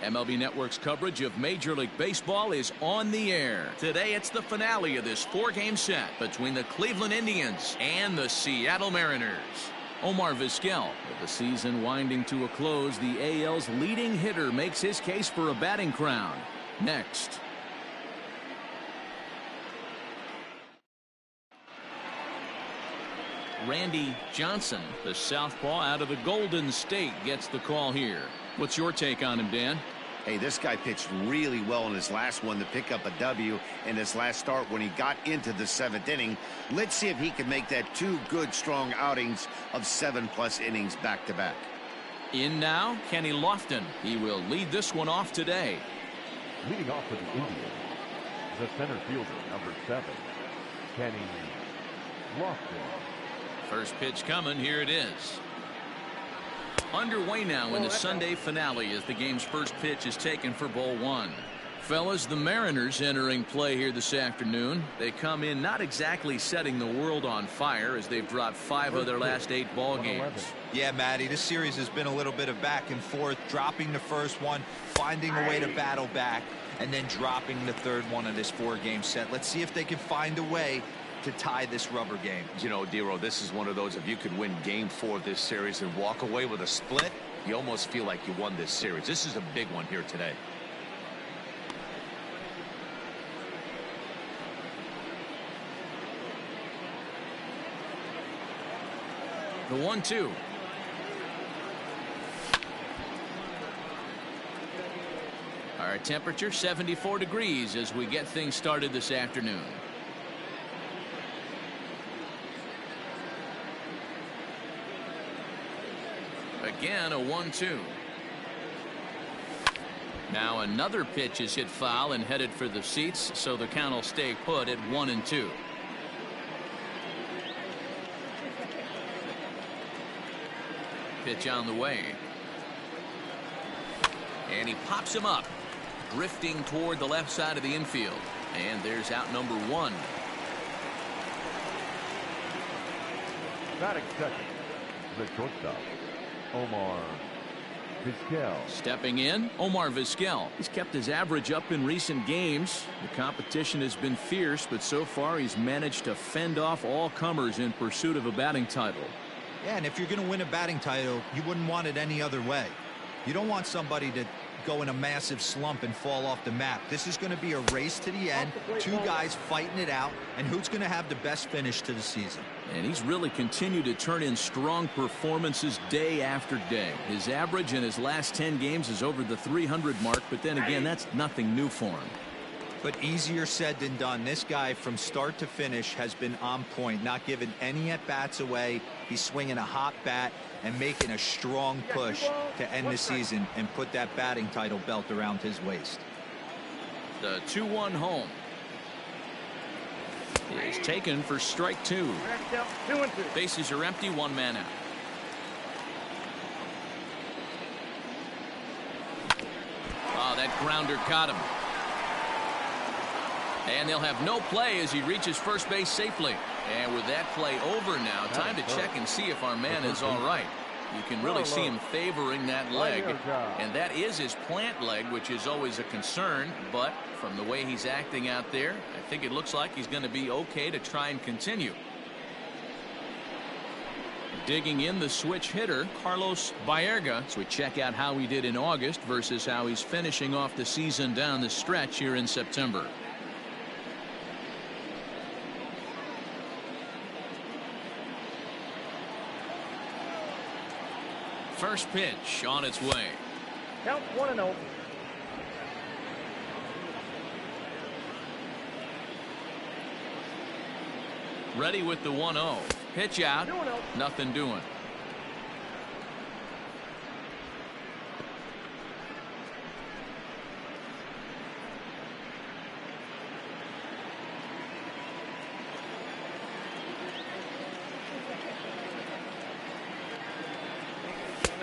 MLB Network's coverage of Major League Baseball is on the air. Today, it's the finale of this 4-game set between the Cleveland Indians and the Seattle Mariners. Omar Vizquel, with the season winding to a close, the AL's leading hitter makes his case for a batting crown. Next. Randy Johnson, the southpaw out of the Golden State, gets the call here. What's your take on him, Dan? Hey, this guy pitched really well in his last one to pick up a W in his last start when he got into the 7th inning. Let's see if he can make that 2 good, strong outings of 7+ innings back-to-back. In now, Kenny Lofton. He will lead this one off today. Leading off for the Indians, the center fielder, number 7, Kenny Lofton. First pitch coming. Here it is. Underway now in the Sunday finale as the game's first pitch is taken for ball 1. Fellas, the Mariners entering play here this afternoon. They come in not exactly setting the world on fire as they've dropped 5 of their last 8 ball games. Yeah, Matty, this series has been a little bit of back and forth, dropping the first one, finding a way to battle back, and then dropping the third one of this 4-game set. Let's see if they can find a way to tie this rubber game. You know, Dero, this is one of those, if you could win game 4 of this series and walk away with a split, you almost feel like you won this series. This is a big one here today. The 1-2. Our temperature 74 degrees as we get things started this afternoon. Again, a 1-2. Now another pitch is hit foul and headed for the seats, so the count will stay put at 1-2. Pitch on the way. And he pops him up, drifting toward the left side of the infield. And there's out number 1. Batting second, the shortstop, Omar Vizquel. Stepping in, Omar Vizquel. He's kept his average up in recent games. The competition has been fierce, but so far he's managed to fend off all comers in pursuit of a batting title. Yeah, and if you're going to win a batting title, you wouldn't want it any other way. You don't want somebody to go in a massive slump and fall off the map. This is going to be a race to the end, 2 guys fighting it out, and who's going to have the best finish to the season. And he's really continued to turn in strong performances day after day. His average in his last 10 games is over the 300 mark, but then again, that's nothing new for him. But easier said than done. This guy from start to finish has been on point, not giving any at-bats away. He's swinging a hot bat and making a strong push to end the season and put that batting title belt around his waist. The 2-1 home is taken for strike 2. Bases are empty, 1 man out. Oh, that grounder caught him. And they'll have no play as he reaches first base safely. And with that play over now, time to check and see if our man is all right. You can really see him favoring that leg. And that is his plant leg, which is always a concern. But from the way he's acting out there, I think it looks like he's going to be okay to try and continue. Digging in the switch hitter, Carlos Baerga, as we check out how he did in August versus how he's finishing off the season down the stretch here in September. First pitch on its way. Count 1-0. Ready with the 1-0. Pitch out. Nothing doing.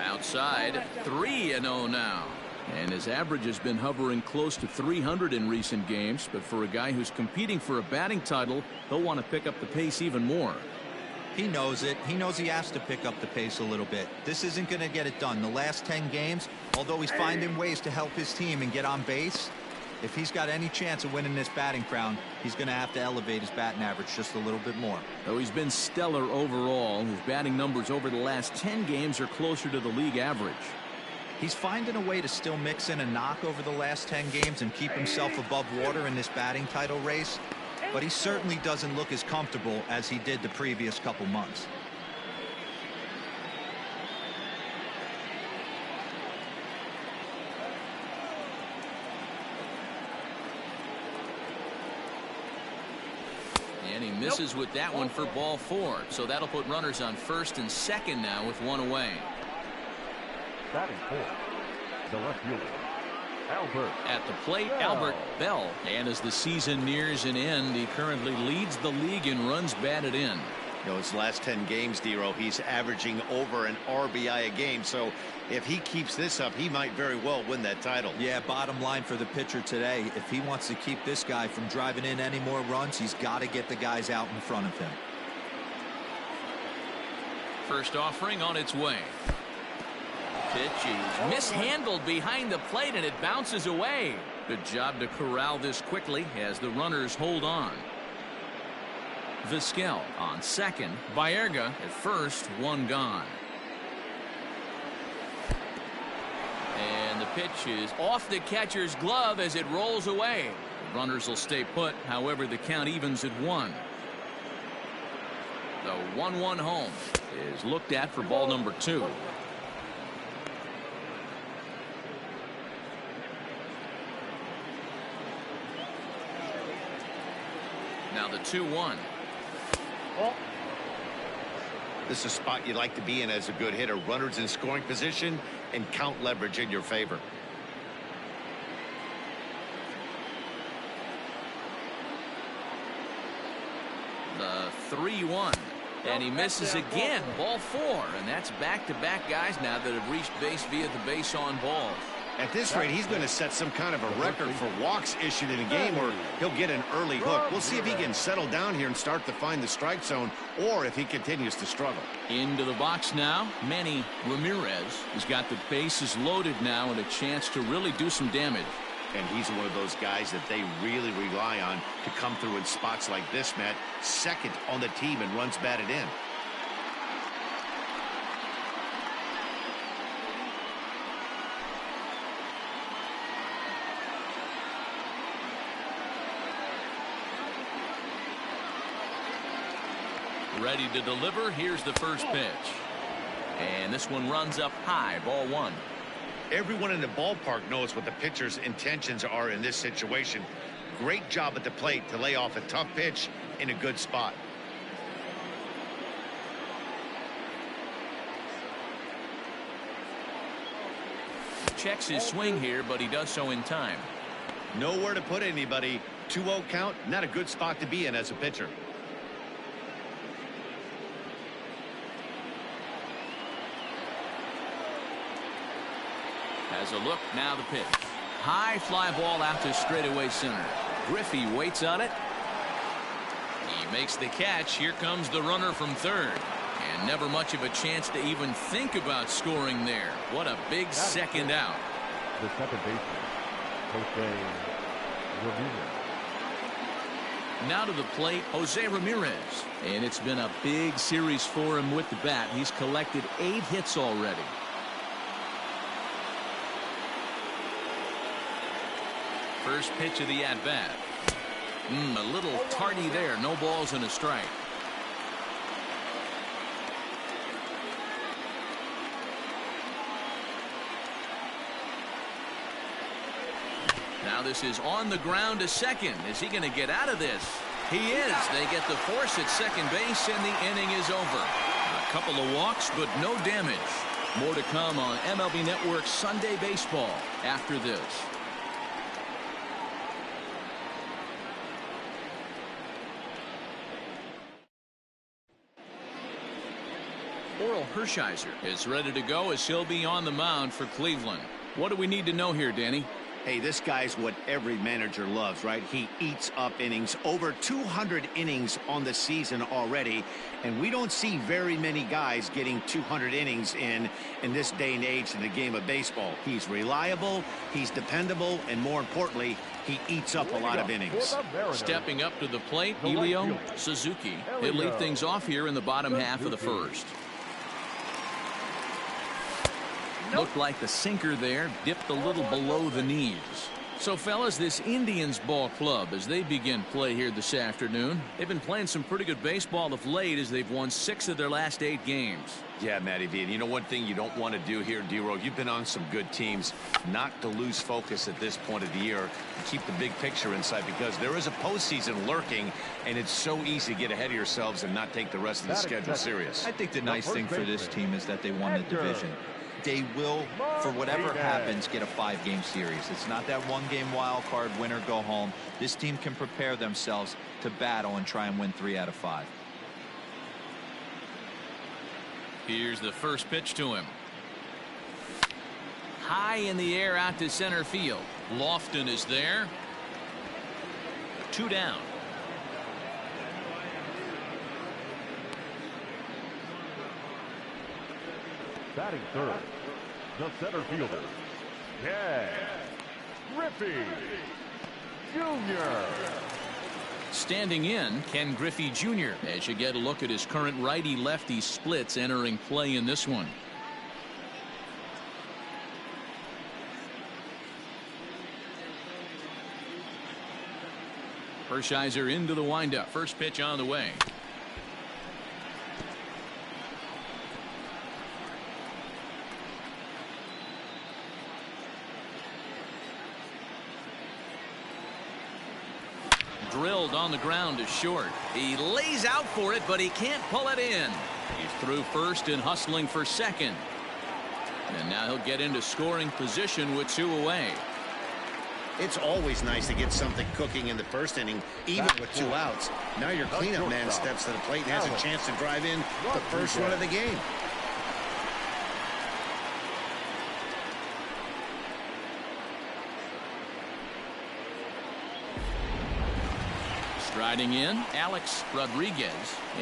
Outside, 3-0 now. And his average has been hovering close to 300 in recent games, but for a guy who's competing for a batting title, he'll want to pick up the pace even more. He knows it. He knows he has to pick up the pace a little bit. This isn't going to get it done. The last 10 games, although he's finding ways to help his team and get on base, if he's got any chance of winning this batting crown, he's going to have to elevate his batting average just a little bit more. Though he's been stellar overall, his batting numbers over the last 10 games are closer to the league average. He's finding a way to still mix in a knock over the last 10 games and keep himself above water in this batting title race, but he certainly doesn't look as comfortable as he did the previous couple months. And he misses with that one for ball 4. So that'll put runners on first and second now with one away. Batting fourth, the left fielder, Albert. At the plate, Albert Bell. And as the season nears an end, he currently leads the league in runs batted in. You know, his last 10 games, Dero, he's averaging over an RBI a game. So if he keeps this up, he might very well win that title. Yeah, bottom line for the pitcher today, if he wants to keep this guy from driving in any more runs, he's got to get the guys out in front of him. First offering on its way. Pitch is mishandled behind the plate, and it bounces away. Good job to corral this quickly as the runners hold on. Vizquel on second. Baerga at first. One gone. And the pitch is off the catcher's glove as it rolls away. The runners will stay put. However, the count evens at 1. The 1-1 home is looked at for ball number 2. Now the 2-1. This is a spot you'd like to be in as a good hitter. Runners in scoring position and count leverage in your favor. The 3-1. And he misses again. Ball 4. And that's back-to-back guys now that have reached base via the base on balls. At this rate, he's going to set some kind of a record for walks issued in a game, or he'll get an early hook. We'll see if he can settle down here and start to find the strike zone, or if he continues to struggle. Into the box now, Manny Ramirez. He's got the bases loaded now and a chance to really do some damage. And he's one of those guys that they really rely on to come through in spots like this, Matt. Second on the team in runs batted in. Ready to deliver. Here's the first pitch. And this one runs up high. Ball 1. Everyone in the ballpark knows what the pitcher's intentions are in this situation. Great job at the plate to lay off a tough pitch in a good spot. Checks his swing here, but he does so in time. Nowhere to put anybody. 2-0 count. Not a good spot to be in as a pitcher. Has a look, now the pitch. High fly ball out to straightaway center. Griffey waits on it. He makes the catch. Here comes the runner from third. And never much of a chance to even think about scoring there. What a big second out. The second baseman, Jose Ramirez. Now to the plate, Jose Ramirez. And it's been a big series for him with the bat. He's collected 8 hits already. First pitch of the at-bat. A little tardy there. No balls and a strike. Now this is on the ground to second. Is he going to get out of this? He is. They get the force at second base, and the inning is over. A couple of walks, but no damage. More to come on MLB Network Sunday Baseball after this. Oral Hershiser is ready to go as he'll be on the mound for Cleveland. What do we need to know here, Danny? Hey, this guy's what every manager loves, right? He eats up innings. Over 200 innings on the season already, and we don't see very many guys getting 200 innings in this day and age in the game of baseball. He's reliable, he's dependable, and more importantly, he eats up a lot of innings. Stepping up to the plate, Elio Suzuki. He'll lead things off here in the bottom half of the first. Looked like the sinker there dipped a little below the knees. So, fellas, this Indians ball club, as they begin play here this afternoon, they've been playing some pretty good baseball of late as they've won 6 of their last 8 games. Yeah, Matty V. And you know one thing you don't want to do here, D-Row, you've been on some good teams, not to lose focus at this point of the year and keep the big picture in sight, because there is a postseason lurking, and it's so easy to get ahead of yourselves and not take the rest of the schedule serious. I think the nice thing for this team is that they won the division. They will, for whatever happens, get a 5-game series. It's not that 1-game wild card, win or go home. This team can prepare themselves to battle and try and win 3 out of 5. Here's the first pitch to him. High in the air out to center field. Lofton is there. 2 down. Batting third, the center fielder, Ken Griffey Jr. Standing in, Ken Griffey Jr. as you get a look at his current righty-lefty splits entering play in this one. Hershiser into the windup. First pitch on the way. Drilled on the ground to short. He lays out for it, but he can't pull it in. He's through first and hustling for second. And now he'll get into scoring position with 2 away. It's always nice to get something cooking in the first inning, even with 2 outs. Now your cleanup man steps to the plate and has a chance to drive in the first run of the game. Striding in, Alex Rodriguez.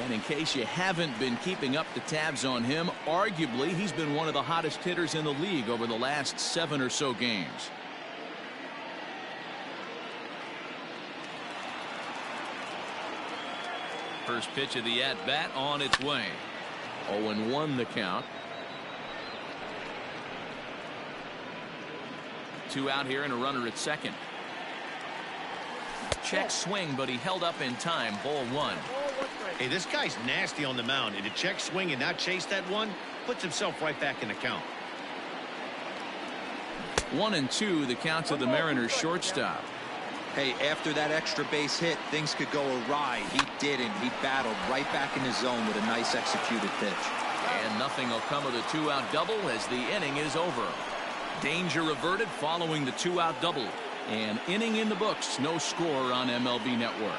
And in case you haven't been keeping up the tabs on him, arguably he's been one of the hottest hitters in the league over the last 7 or so games. First pitch of the at-bat on its way. 0-1 the count. 2 out here and a runner at second. Check swing, but he held up in time. Ball 1. Hey, this guy's nasty on the mound, and to check swing and not chase that one puts himself right back in the count. 1-2 the count to the Mariners shortstop. Hey, after that extra base hit, things could go awry. He didn't. He battled right back in his zone with a nice executed pitch. And nothing will come of the 2-out double as the inning is over. Danger averted following the 2-out double. An inning in the books, no score on MLB Network.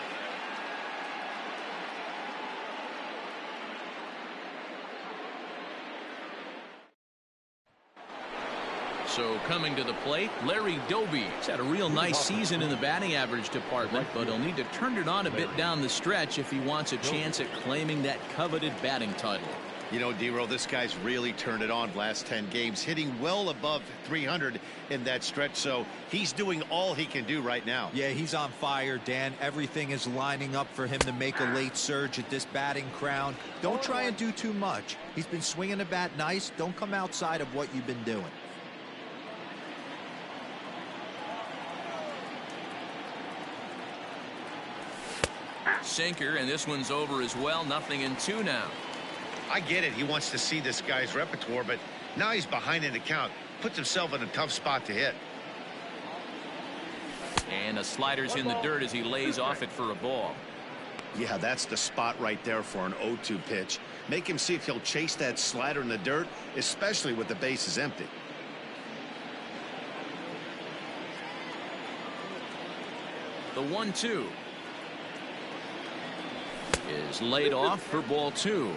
So coming to the plate, Larry Doby. He's had a real nice season in the batting average department, but he'll need to turn it on a bit down the stretch if he wants a chance at claiming that coveted batting title. You know, D-Row, this guy's really turned it on last 10 games, hitting well above 300 in that stretch, so he's doing all he can do right now. Yeah, he's on fire, Dan. Everything is lining up for him to make a late surge at this batting crown. Don't try and do too much. He's been swinging the bat nice. Don't come outside of what you've been doing. Sinker, and this one's over as well. 0-2 now. I get it. He wants to see this guy's repertoire, but now he's behind in the count. Puts himself in a tough spot to hit. And the slider's in the dirt as he lays off it for a ball. Yeah, that's the spot right there for an 0-2 pitch. Make him see if he'll chase that slider in the dirt, especially with the bases empty. The 1-2 is laid off for ball 2.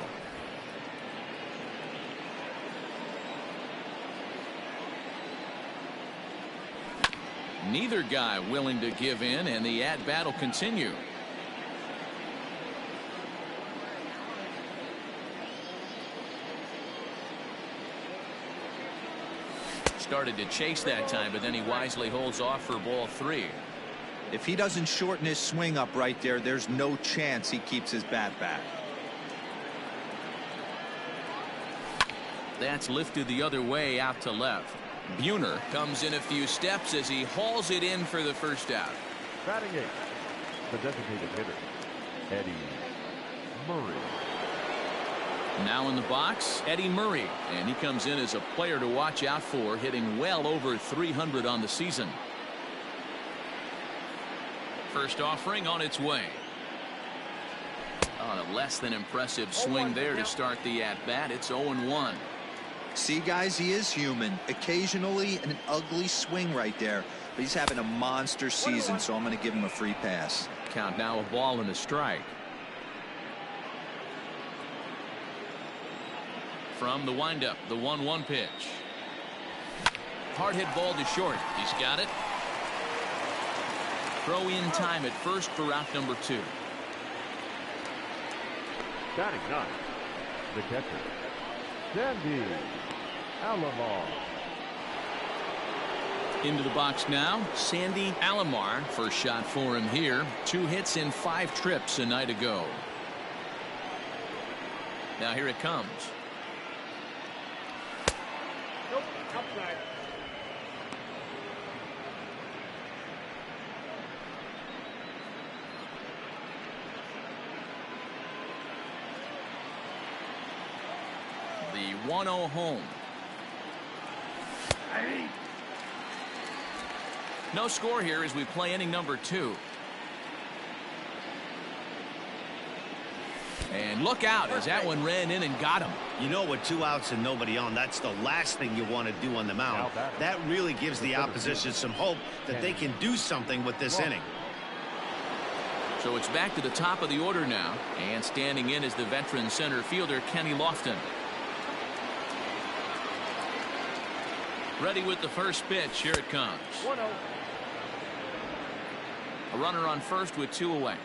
Neither guy willing to give in, and the at-bat will continue. Started to chase that time, but then he wisely holds off for ball 3. If he doesn't shorten his swing up right there, there's no chance he keeps his bat back. That's lifted the other way out to left. Buhner comes in a few steps as he hauls it in for the first out. Batting 8, the designated hitter, Eddie Murray. Now in the box, Eddie Murray, and he comes in as a player to watch out for, hitting well over 300 on the season. First offering on its way. On a less than impressive swing there to start the at-bat. It's 0-1. See, guys, he is human. Occasionally an ugly swing right there, but he's having a monster season, so I'm going to give him a free pass. Count now, a ball and a strike. From the windup, the 1-1 pitch. Hard hit ball to short. He's got it. Throw in time at first for out number 2. Batting 9, the catcher, Sandy Alomar. Into the box now, Sandy Alomar. First shot for him here. 2 hits in 5 trips a night ago. Now here it comes. Nope, outside. The 1-0 home. No score here as we play inning number 2. And look out as that one ran in and got him. You know, with 2 outs and nobody on, that's the last thing you want to do on the mound. That really gives the opposition some hope that they can do something with this inning. So it's back to the top of the order now, and standing in is the veteran center fielder Kenny Lofton. Ready with the first pitch. Here it comes. 1-0. A runner on first with 2 away.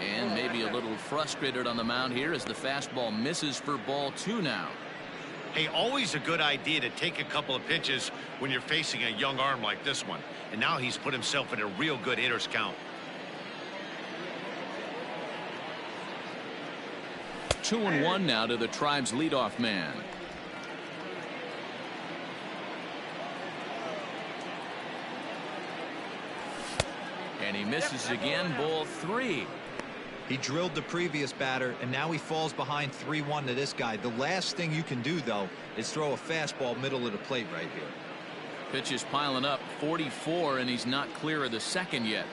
And maybe a little frustrated on the mound here as the fastball misses for ball 2 now. Hey, always a good idea to take a couple of pitches when you're facing a young arm like this one. And now he's put himself in a real good hitter's count. 2-1 now to the Tribe's leadoff man. And he misses again, ball 3. He drilled the previous batter, and now he falls behind 3-1 to this guy. The last thing you can do, though, is throw a fastball middle of the plate right here. Pitch is piling up, 44, and he's not clear of the second yet.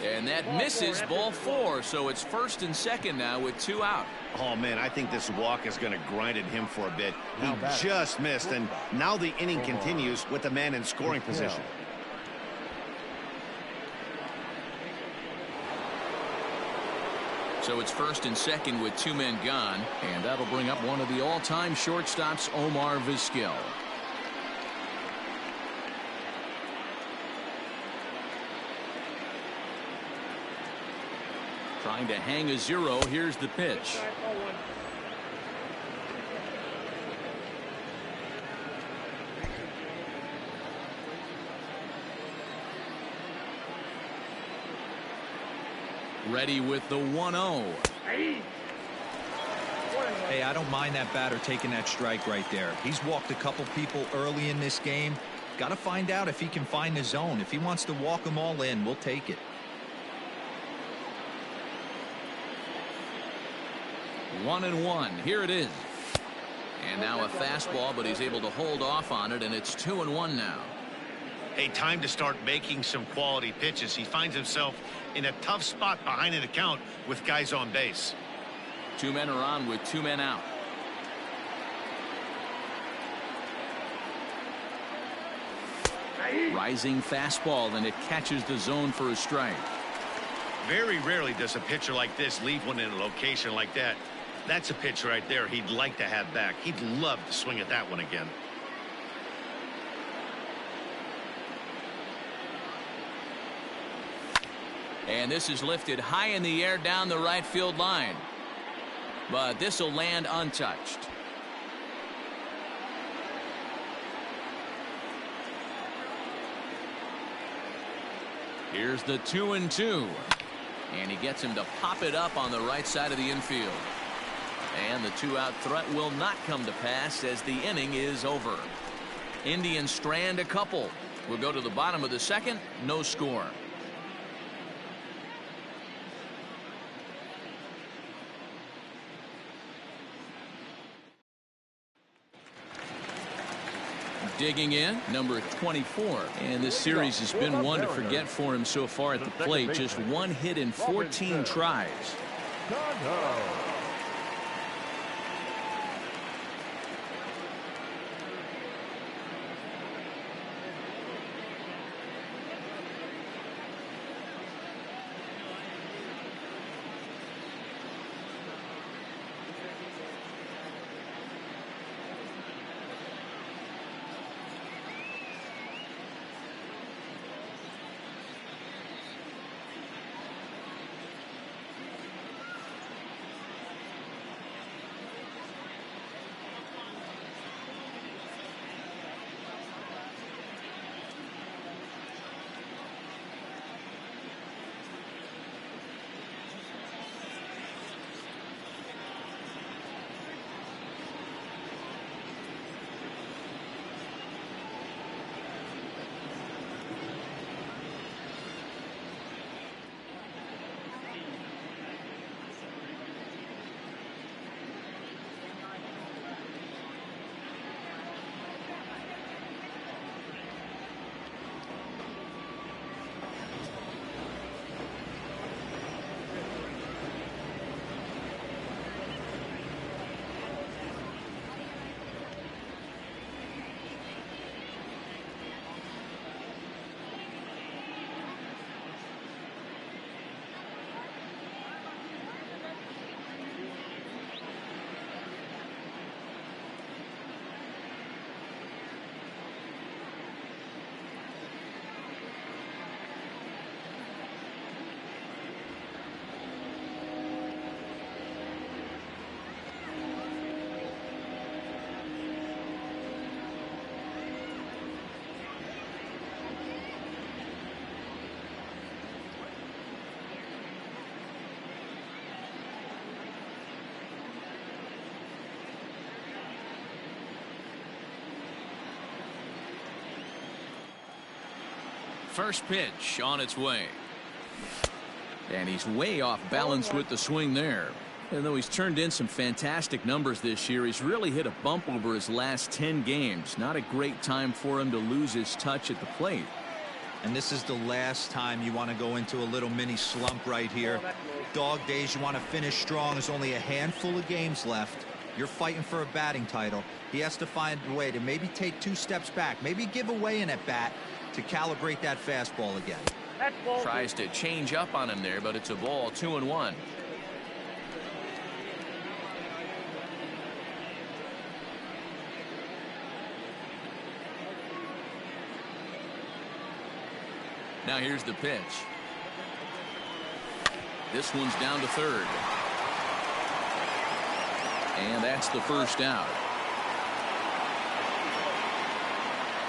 And that misses, ball 4, so it's first and second now with 2 out. Oh, man, I think this walk is going to grind at him for a bit. He just missed, and now the inning continues with the man in scoring position. So it's first and second with 2 men gone, and that'll bring up one of the all-time shortstops, Omar Vizquel. Trying to hang a 0. Here's the pitch. Ready with the 1-0. Hey, I don't mind that batter taking that strike right there. He's walked a couple people early in this game. Got to find out if he can find the zone. If he wants to walk them all in, we'll take it. 1-1. Here it is. And now a fastball, but he's able to hold off on it, and it's 2-1 now. Hey, time to start making some quality pitches. He finds himself in a tough spot behind an account with guys on base. 2 men are on with 2 men out. Rising fastball, and it catches the zone for a strike. Very rarely does a pitcher like this leave one in a location like that. That's a pitch right there he'd like to have back. He'd love to swing at that one again. And this is lifted high in the air down the right field line. But this will land untouched. Here's the 2-2. And he gets him to pop it up on the right side of the infield. And the 2-out threat will not come to pass as the inning is over. Indians strand a couple. We'll go to the bottom of the second. No score. Digging in, number 24. And this series has been one to forget for him so far at the plate. Just one hit in 14 tries. First pitch on its way. And he's way off balance with the swing there. And though he's turned in some fantastic numbers this year, he's really hit a bump over his last 10 games. Not a great time for him to lose his touch at the plate. And this is the last time you want to go into a little mini slump right here. Dog days, you want to finish strong. There's only a handful of games left. You're fighting for a batting title. He has to find a way to maybe take 2 steps back, maybe give away an at-bat to calibrate that fastball again. Tries to change up on him there, but it's a ball. 2-1. Now here's the pitch. This one's down to third. And that's the first out.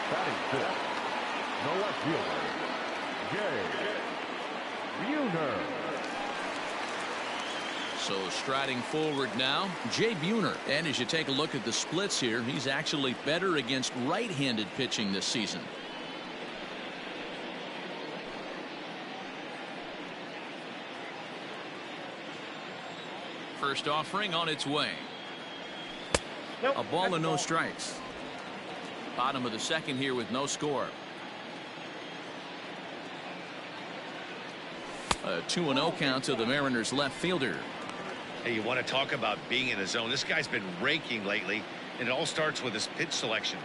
Batting fifth, the left fielder, Jay Buhner. So striding forward now, Jay Buhner. And as you take a look at the splits here, he's actually better against right-handed pitching this season. First offering on its way. A ball and no strikes. Bottom of the second here with no score. A 2-0 count to the Mariners left fielder. Hey, you want to talk about being in the zone? This guy's been raking lately, and it all starts with his pitch selection.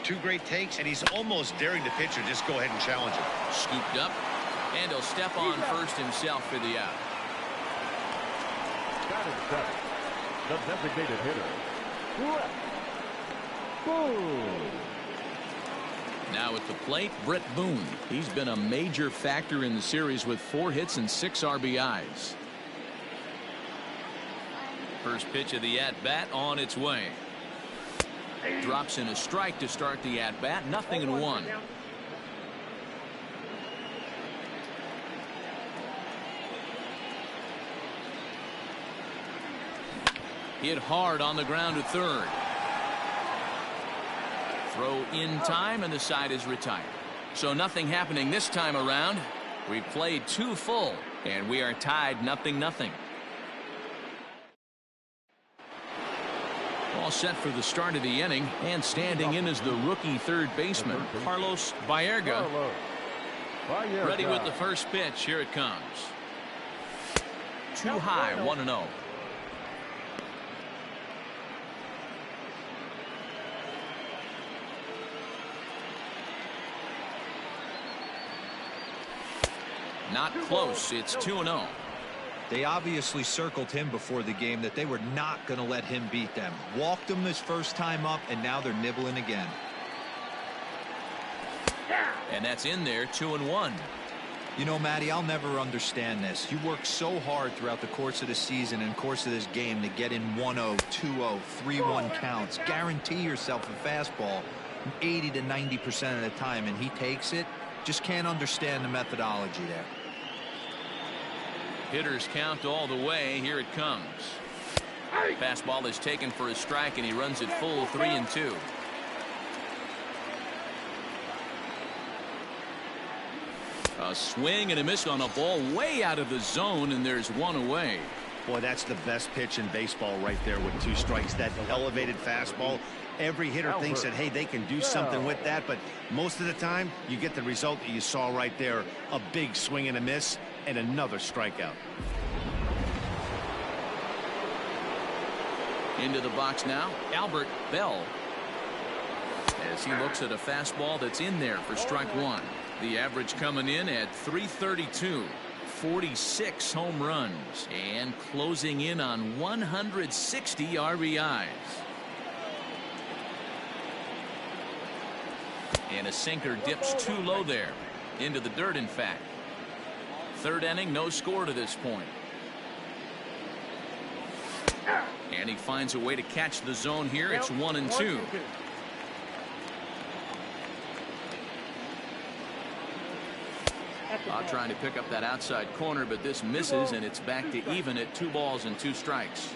2 great takes, and he's almost daring the pitcher just go ahead and challenge him. Scooped up. And he'll step on first himself for the out. Batting seven, the designated hitter, Brett Boone. Now at the plate, Brett Boone. He's been a major factor in the series with 4 hits and 6 RBIs. First pitch of the at-bat on its way. Drops in a strike to start the at-bat. 0-1. Hit hard on the ground to third. Throw in time, and the side is retired. So nothing happening this time around. We've played 2 full, and we are tied 0-0. All set for the start of the inning, and standing in is the rookie third baseman, Carlos Baerga. Ready with the first pitch. Here it comes. Too high, 1-0. Not close. It's 2-0. They obviously circled him before the game that they were not going to let him beat them. Walked him his first time up, and now they're nibbling again. And that's in there, 2-1. You know, Matty, I'll never understand this. You work so hard throughout the course of the season and course of this game to get in 1-0, 2-0, 3-1 counts. Guarantee yourself a fastball 80 to 90% of the time, and he takes it. Just can't understand the methodology there. Hitters count all the way. Here it comes. Fastball is taken for a strike, and he runs it full 3-2. A swing and a miss on a ball way out of the zone, and there's one away. Boy, that's the best pitch in baseball right there with 2 strikes. That elevated fastball. Every hitter thinks that, hey, they can do something with that, but most of the time you get the result that you saw right there. A big swing and a miss and another strikeout. Into the box now, Albert Bell, as he looks at a fastball that's in there for strike 1. The average coming in at 332. 46 home runs and closing in on 160 RBIs. And a sinker dips too low there. Into the dirt, in fact. Third inning, no score to this point. And he finds a way to catch the zone here. It's 1-2. Trying to pick up that outside corner, but this misses, and it's back to even at 2 balls and 2 strikes.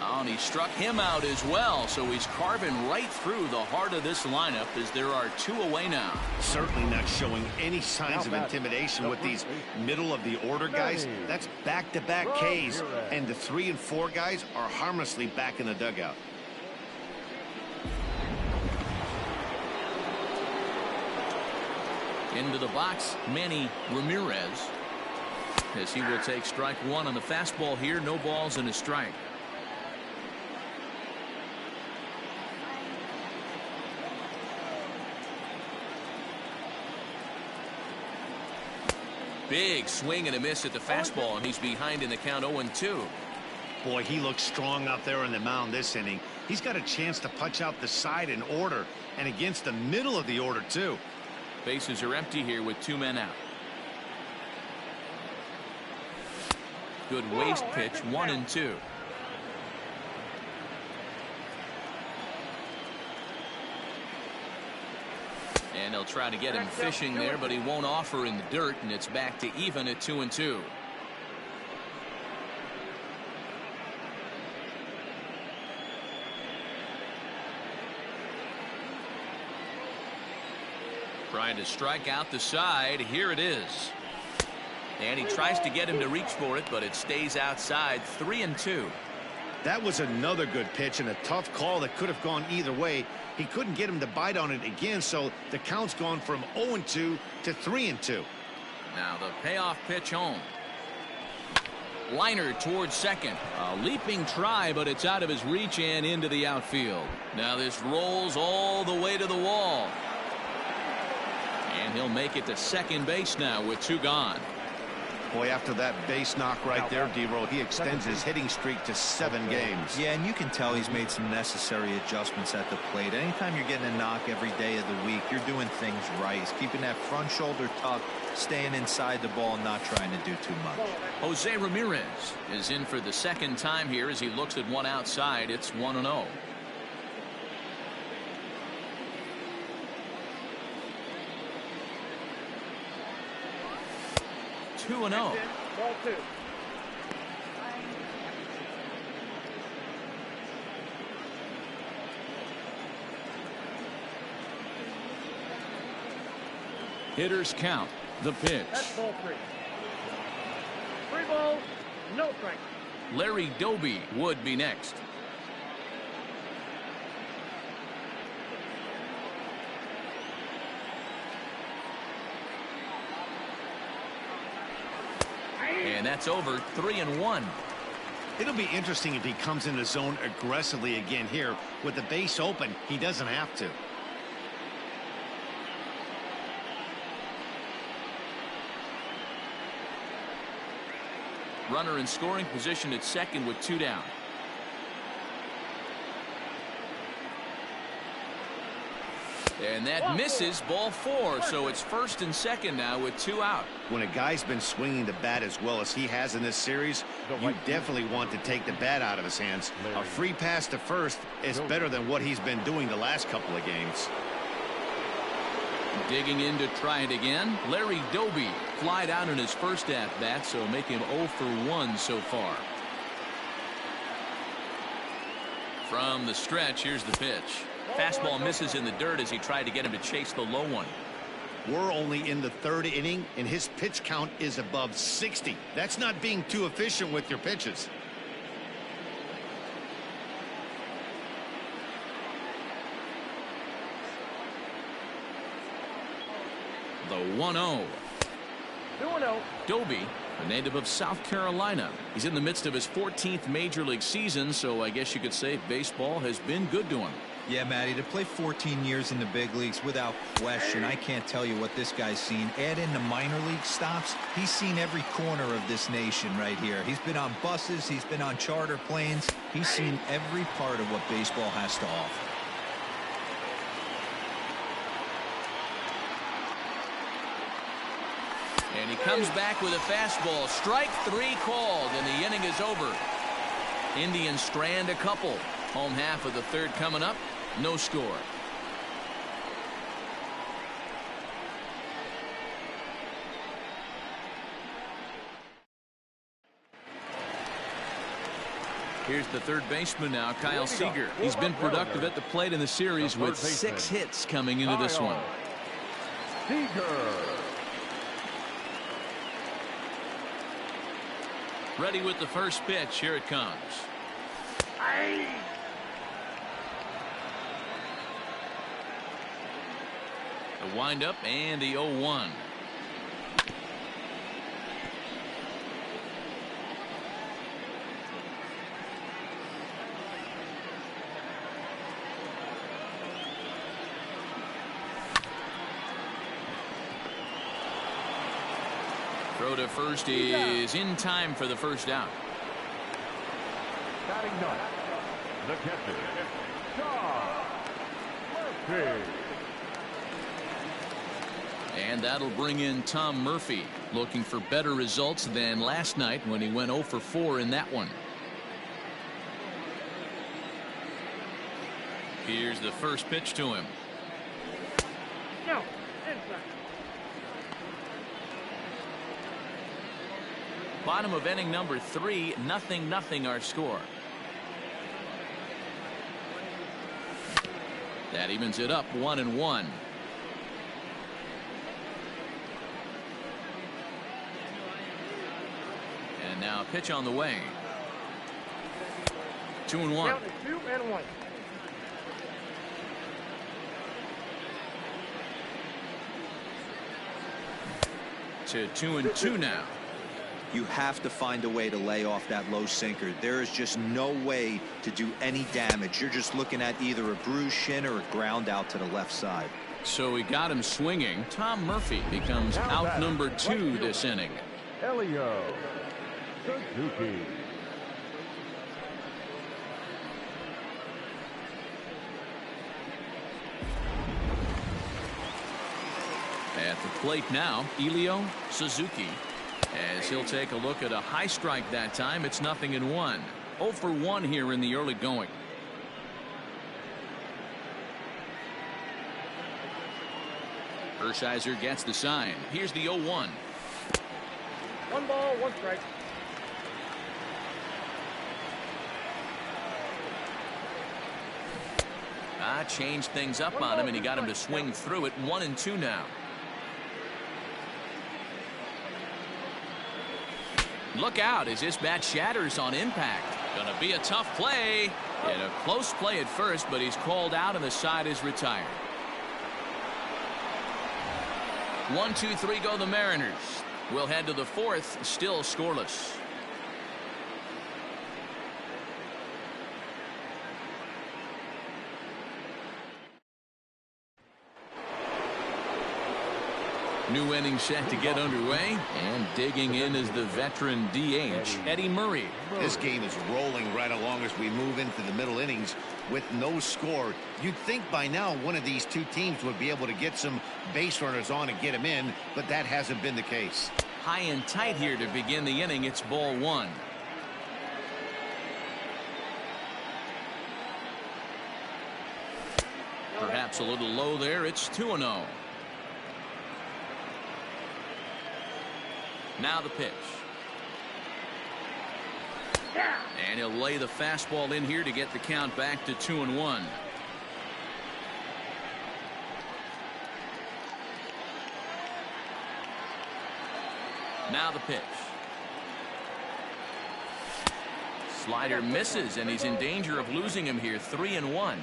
And he struck him out as well, so he's carving right through the heart of this lineup as there are 2 away now. Certainly not showing any signs of intimidation with these middle of the order guys. That's back-to-back Ks, and the 3 and 4 guys are harmlessly back in the dugout. Into the box, Manny Ramirez, as he will take strike 1 on the fastball here. No balls and a strike. Big swing and a miss at the fastball, and he's behind in the count 0-2. Boy, he looks strong out there on the mound this inning. He's got a chance to punch out the side in order, and against the middle of the order, too. Bases are empty here with 2 men out. Good waist pitch, 1-2. And they'll try to get him fishing there, but he won't offer in the dirt, and it's back to even at 2-2. Trying to strike out the side. Here it is. And he tries to get him to reach for it, but it stays outside. 3-2. That was another good pitch and a tough call that could have gone either way. He couldn't get him to bite on it again, so the count's gone from 0-2 to 3-2. Now the payoff pitch home. Liner towards second. A leaping try, but it's out of his reach and into the outfield. Now this rolls all the way to the wall. And he'll make it to second base now with 2 gone. Boy, after that base knock right there, D-Roll, he extends his hitting streak to 7 games. Yeah, and you can tell he's made some necessary adjustments at the plate. Anytime you're getting a knock every day of the week, you're doing things right. He's keeping that front shoulder tucked, staying inside the ball, not trying to do too much. Jose Ramirez is in for the second time here as he looks at one outside. It's 1-0. Ball 2. Hitters count. The pitch. That's ball 3. 3 balls, no strikes. Larry Doby would be next. And that's over. 3-1. It'll be interesting if he comes in the zone aggressively again here. With the base open, he doesn't have to. Runner in scoring position at second with 2 down. And that misses. Ball 4. So it's first and second now with 2 out. When a guy's been swinging the bat as well as he has in this series, you definitely want to take the bat out of his hands. A free pass to first is better than what he's been doing the last couple of games. Digging in to try it again. Larry Doby flied out in his first at-bat, so make him 0 for 1 so far. From the stretch, here's the pitch. Fastball misses in the dirt as he tried to get him to chase the low one. We're only in the 3rd inning, and his pitch count is above 60. That's not being too efficient with your pitches. The 1-0. 2-0. Doby, a native of South Carolina. He's in the midst of his 14th major league season, so I guess you could say baseball has been good to him. Yeah, Matty, to play 14 years in the big leagues without question, I can't tell you what this guy's seen. Add in the minor league stops, he's seen every corner of this nation right here. He's been on buses, he's been on charter planes, he's seen every part of what baseball has to offer. And he comes back with a fastball. Strike 3 called, and the inning is over. Indians strand a couple. Home half of the 3rd coming up. No score. Here's the 3rd baseman now, Kyle Seager. He's been productive at the plate in the series with 6 hits coming into this one. Ready with the first pitch. Here it comes. The windup and the 0-1. Throw to first is in time for the first out. Batting ninth, the catcher, Murphy. And that'll bring in Tom Murphy, looking for better results than last night when he went 0 for 4 in that one. Here's the first pitch to him. No, inside. Bottom of inning number 3, 0-0 our score. That evens it up 1-1. And now a pitch on the way. 2-1. Count is 2-1. To 2-2 now. You have to find a way to lay off that low sinker. There is just no way to do any damage. You're just looking at either a bruised shin or a ground out to the left side. So he got him swinging. Tom Murphy becomes out number 2 this inning. Elio Suzuki. At the plate now, Elio Suzuki. As he'll take a look at a high strike that time, it's 0-1. 0 for 1 here in the early going. Hershiser gets the sign. Here's the 0-1. 1 ball, 1 strike. Changed things up on him, and he got him to swing through it. 1-2 now. Look out as this bat shatters on impact. Gonna be a tough play. And a close play at first, but he's called out and the side is retired. 1, 2, 3 go the Mariners. We'll head to the 4th, still scoreless. New inning set to get underway, and digging in is the veteran DH, Eddie Murray. This game is rolling right along as we move into the middle innings with no score. You'd think by now one of these two teams would be able to get some base runners on and get them in, but that hasn't been the case. High and tight here to begin the inning. It's ball 1. Perhaps a little low there. It's 2-0. Now the pitch. And he'll lay the fastball in here to get the count back to 2-1. Now the pitch. Slider misses, and he's in danger of losing him here. 3-1.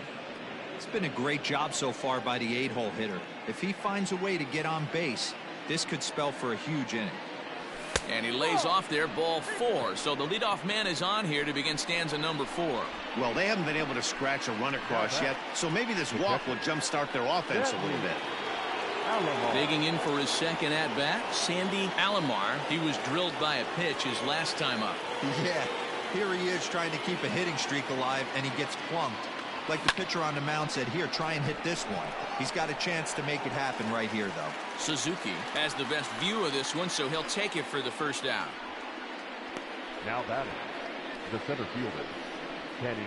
It's been a great job so far by the 8-hole hitter. If he finds a way to get on base, this could spell for a huge inning. And he lays off there, ball 4. So the leadoff man is on here to begin stanza number 4. Well, they haven't been able to scratch a run across yet, so maybe this walk will jumpstart their offense a little bit. Digging in for his second at-bat, Sandy Alomar. He was drilled by a pitch his last time up. Yeah, here he is trying to keep a hitting streak alive, and he gets plunked. Like the pitcher on the mound said, here, try and hit this one. He's got a chance to make it happen right here, though. Suzuki has the best view of this one, so he'll take it for the first out. Now batting, the center fielder, Kenny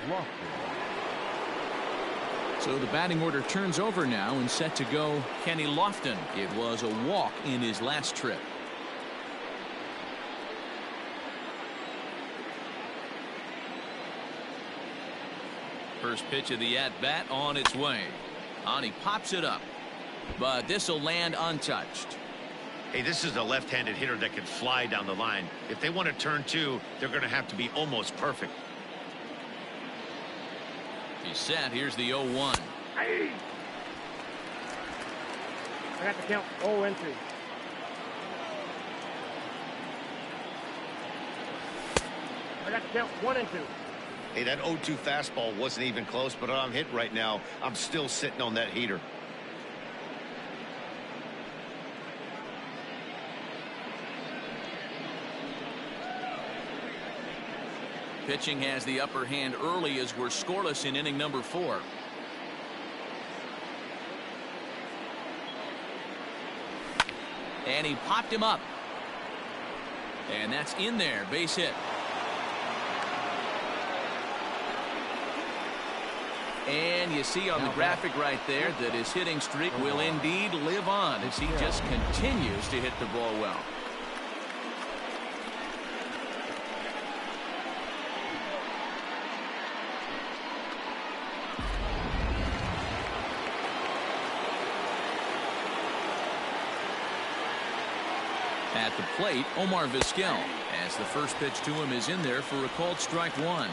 Lofton. So the batting order turns over now and set to go Kenny Lofton. It was a walk in his last trip. First pitch of the at-bat on its way. And he pops it up. But this will land untouched. Hey, this is a left-handed hitter that can fly down the line. If they want to turn 2, they're going to have to be almost perfect. He's set. Here's the 0-1. I got to count 0-2. I got to count 1-2. Hey, that 0-2 fastball wasn't even close, but I'm hit right now. I'm still sitting on that heater. Pitching has the upper hand early as we're scoreless in inning number 4. And he popped him up. And that's in there. Base hit. And you see on the graphic right there that his hitting streak will indeed live on as he just continues to hit the ball well. At the plate, Omar Vizquel, as the first pitch to him is in there for a called strike 1.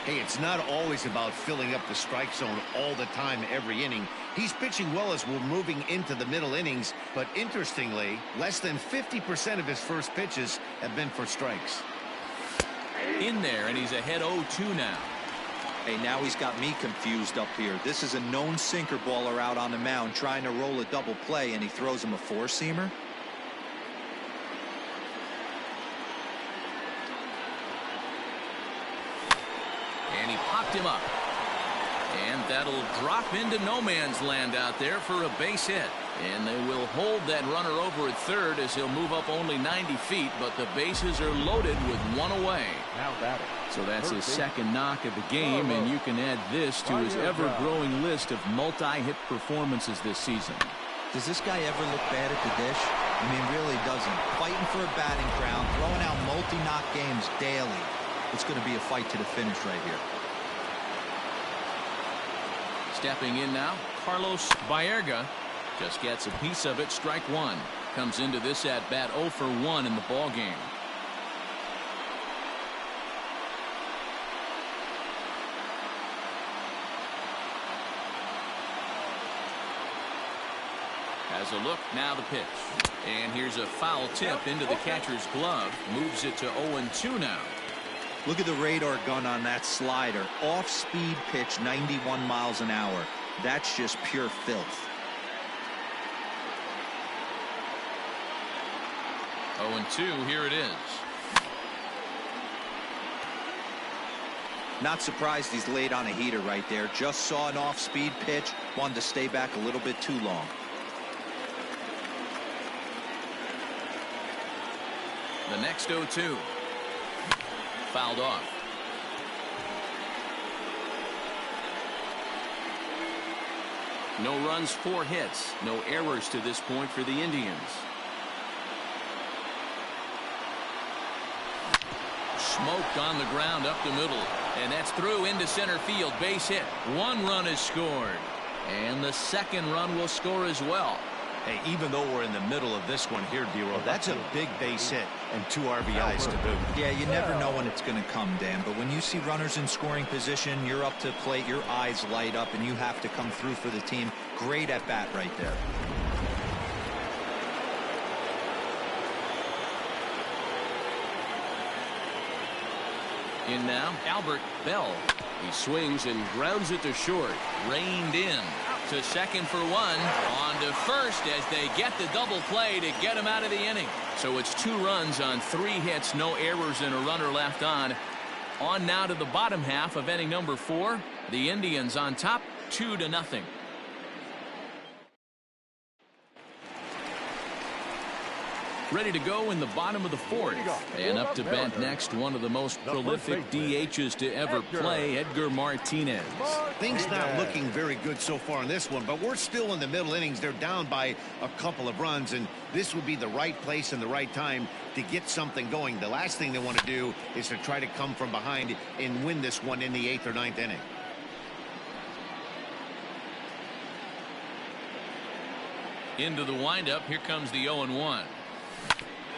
Hey, it's not always about filling up the strike zone all the time every inning. He's pitching well as we're moving into the middle innings, but interestingly, less than 50% of his first pitches have been for strikes. In there, and he's ahead 0-2 now. Hey, now he's got me confused up here. This is a known sinker baller out on the mound trying to roll a double play, and he throws him a four-seamer. And he popped him up. And that'll drop into no man's land out there for a base hit. And they will hold that runner over at third as he'll move up only 90 feet, but the bases are loaded with one away. Now batting. So that's his second knock of the game, and you can add this to his ever-growing list of multi-hit performances this season. Does this guy ever look bad at the dish? I mean, really doesn't. Fighting for a batting crown, throwing out multi-knock games daily. It's going to be a fight to the finish right here. Stepping in now, Carlos Baerga just gets a piece of it. Strike one. Comes into this at bat 0 for 1 in the ball game. Has a look, now the pitch. And here's a foul tip into the catcher's glove. Moves it to 0-2 now. Look at the radar gun on that slider. Off-speed pitch, 91 miles an hour. That's just pure filth. 0-2, here it is. Not surprised he's laid on a heater right there. Just saw an off-speed pitch. Wanted to stay back a little bit too long. The next 0-2. Fouled off. No runs, 4 hits. No errors to this point for the Indians. Smoked on the ground up the middle. And that's through into center field. Base hit. 1 run is scored. And the second run will score as well. Hey, even though we're in the middle of this one here, D-Roll, that's a big base hit and 2 RBIs to boot. Yeah, you never know when it's going to come, Dan. But when you see runners in scoring position, you're up to plate, your eyes light up, and you have to come through for the team. Great at bat right there. In now, Albert Bell. He swings and grounds it to short. Reined in. To second for 1. On to first as they get the double play to get him out of the inning. So it's 2 runs on 3 hits, no errors, and a runner left on. On now to the bottom half of inning number 4. The Indians on top, 2-0. Ready to go in the bottom of the 4th. And up to bat next, one of the most prolific DHs to ever play, Edgar Martinez. Things not looking very good so far in this one, but we're still in the middle innings. They're down by a couple of runs, and this would be the right place and the right time to get something going. The last thing they want to do is to try to come from behind and win this one in the 8th or 9th inning. Into the windup, here comes the 0-1.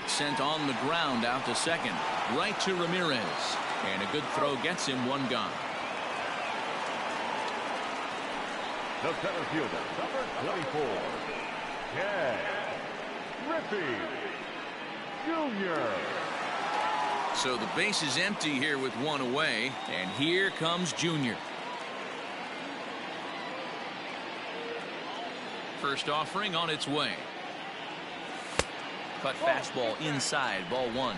Sent on the ground out to second. Right to Ramirez. And a good throw gets him 1 gone. The center fielder, number 24, Ken Griffey Jr. So the base is empty here with 1 away. And here comes Junior. First offering on its way. Cut fastball inside, ball 1.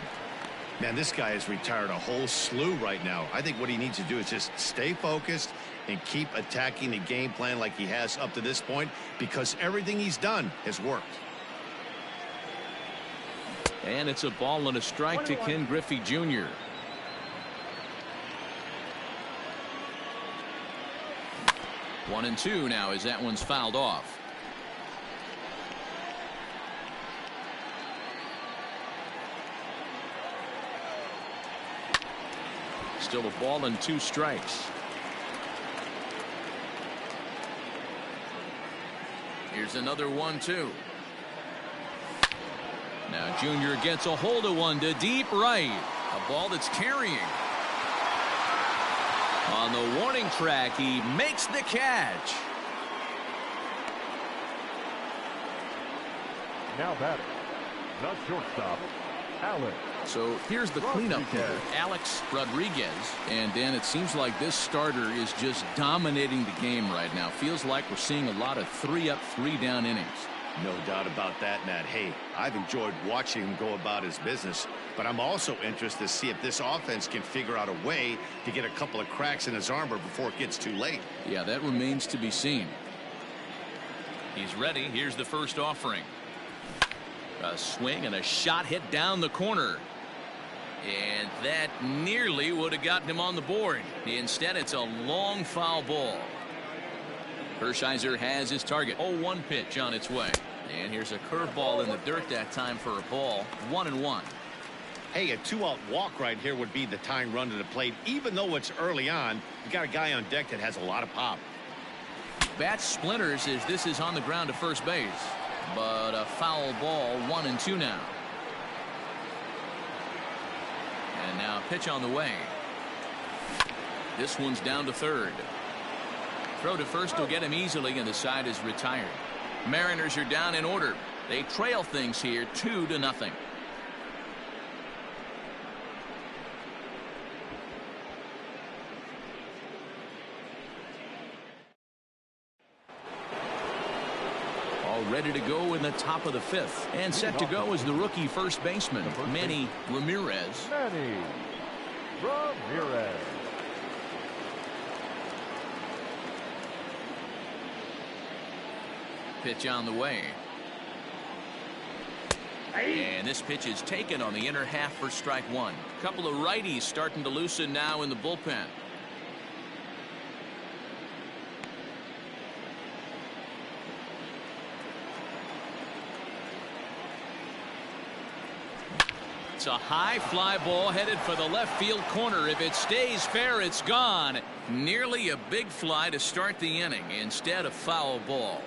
Man, this guy has retired a whole slew right now. I think what he needs to do is just stay focused and keep attacking the game plan like he has up to this point, because everything he's done has worked. And it's a ball and a strike to Ken Griffey Jr. One and 2 now as that one's fouled off. Still a ball and 2 strikes. Here's another 1-2. Now Junior gets a hold of one to deep right. A ball that's carrying. On the warning track, he makes the catch. Now batting, the shortstop, Alex So here's the cleanup hitter, Alex Rodriguez. And Dan, it seems like this starter is just dominating the game right now. Feels like we're seeing a lot of 3-up, 3-down innings. No doubt about that, Nat. Hey, I've enjoyed watching him go about his business, but I'm also interested to see if this offense can figure out a way to get a couple of cracks in his armor before it gets too late. Yeah, that remains to be seen. He's ready. Here's the first offering. A swing and a shot hit down the corner. And that nearly would have gotten him on the board. Instead, it's a long foul ball. Hershiser has his target. 0-1 pitch on its way. And here's a curveball in the dirt that time for a ball. 1-1. Hey, a 2-out walk right here would be the tying run to the plate. Even though it's early on, you got a guy on deck that has a lot of pop. Bat splinters as this is on the ground to first base. But a foul ball. 1-2 now. And now a pitch on the way. This one's down to third. Throw to first will get him easily, and the side is retired. Mariners are down in order. They trail things here 2-0. All ready to go in the top of the fifth. And set to go is the rookie first baseman, Manny Ramirez. Manny Ramirez. Pitch on the way. And this pitch is taken on the inner half for strike one. Couple of righties starting to loosen now in the bullpen. It's a high fly ball headed for the left field corner. If it stays fair, it's gone. Nearly a big fly to start the inning. Instead, a foul ball.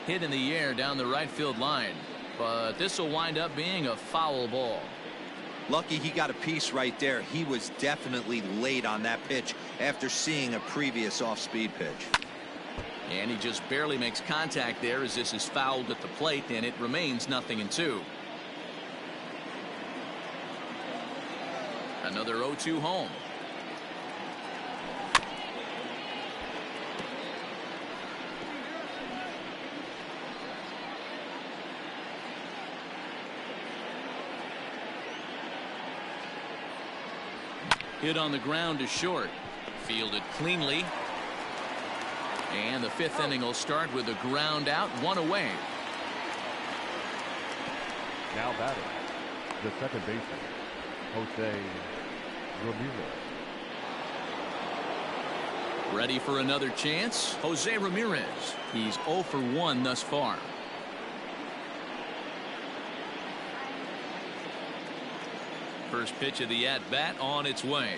Hit in the air down the right field line, but this will wind up being a foul ball. Lucky he got a piece right there. He was definitely late on that pitch after seeing a previous off-speed pitch. And he just barely makes contact there as this is fouled at the plate, and it remains 0-2. Another 0-2 home. Hit on the ground to short. Fielded cleanly. And the fifth inning will start with a ground out, one away. Now batting, the second baseman, Jose Ramirez. Ready for another chance? Jose Ramirez. He's 0 for 1 thus far. First pitch of the at-bat on its way.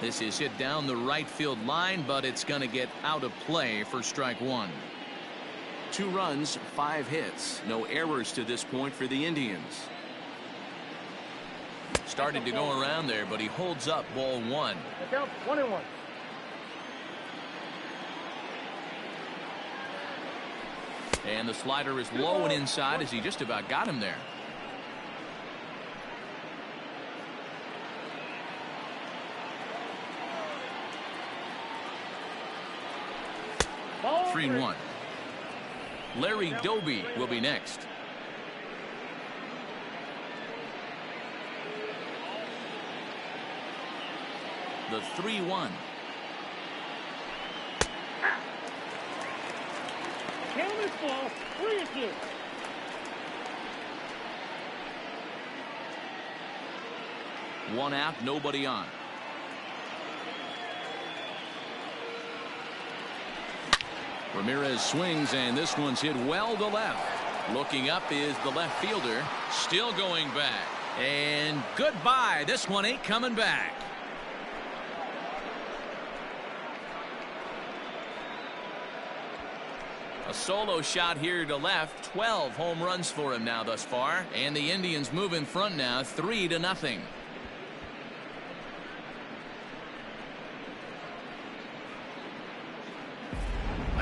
This is hit down the right field line, but it's going to get out of play for strike one. 2 runs, 5 hits. No errors to this point for the Indians. Started to go around there, but he holds up ball 1. Count 1-1. And the slider is low and inside as he just about got him there. Ball 3-1. Larry Doby will be next. The 3-1. Count this ball 3-2. One out, nobody on. Ramirez swings, and this one's hit well to left. Looking up is the left fielder, still going back. And goodbye. This one ain't coming back. A solo shot here to left. 12 home runs for him now thus far. And the Indians move in front now 3-0.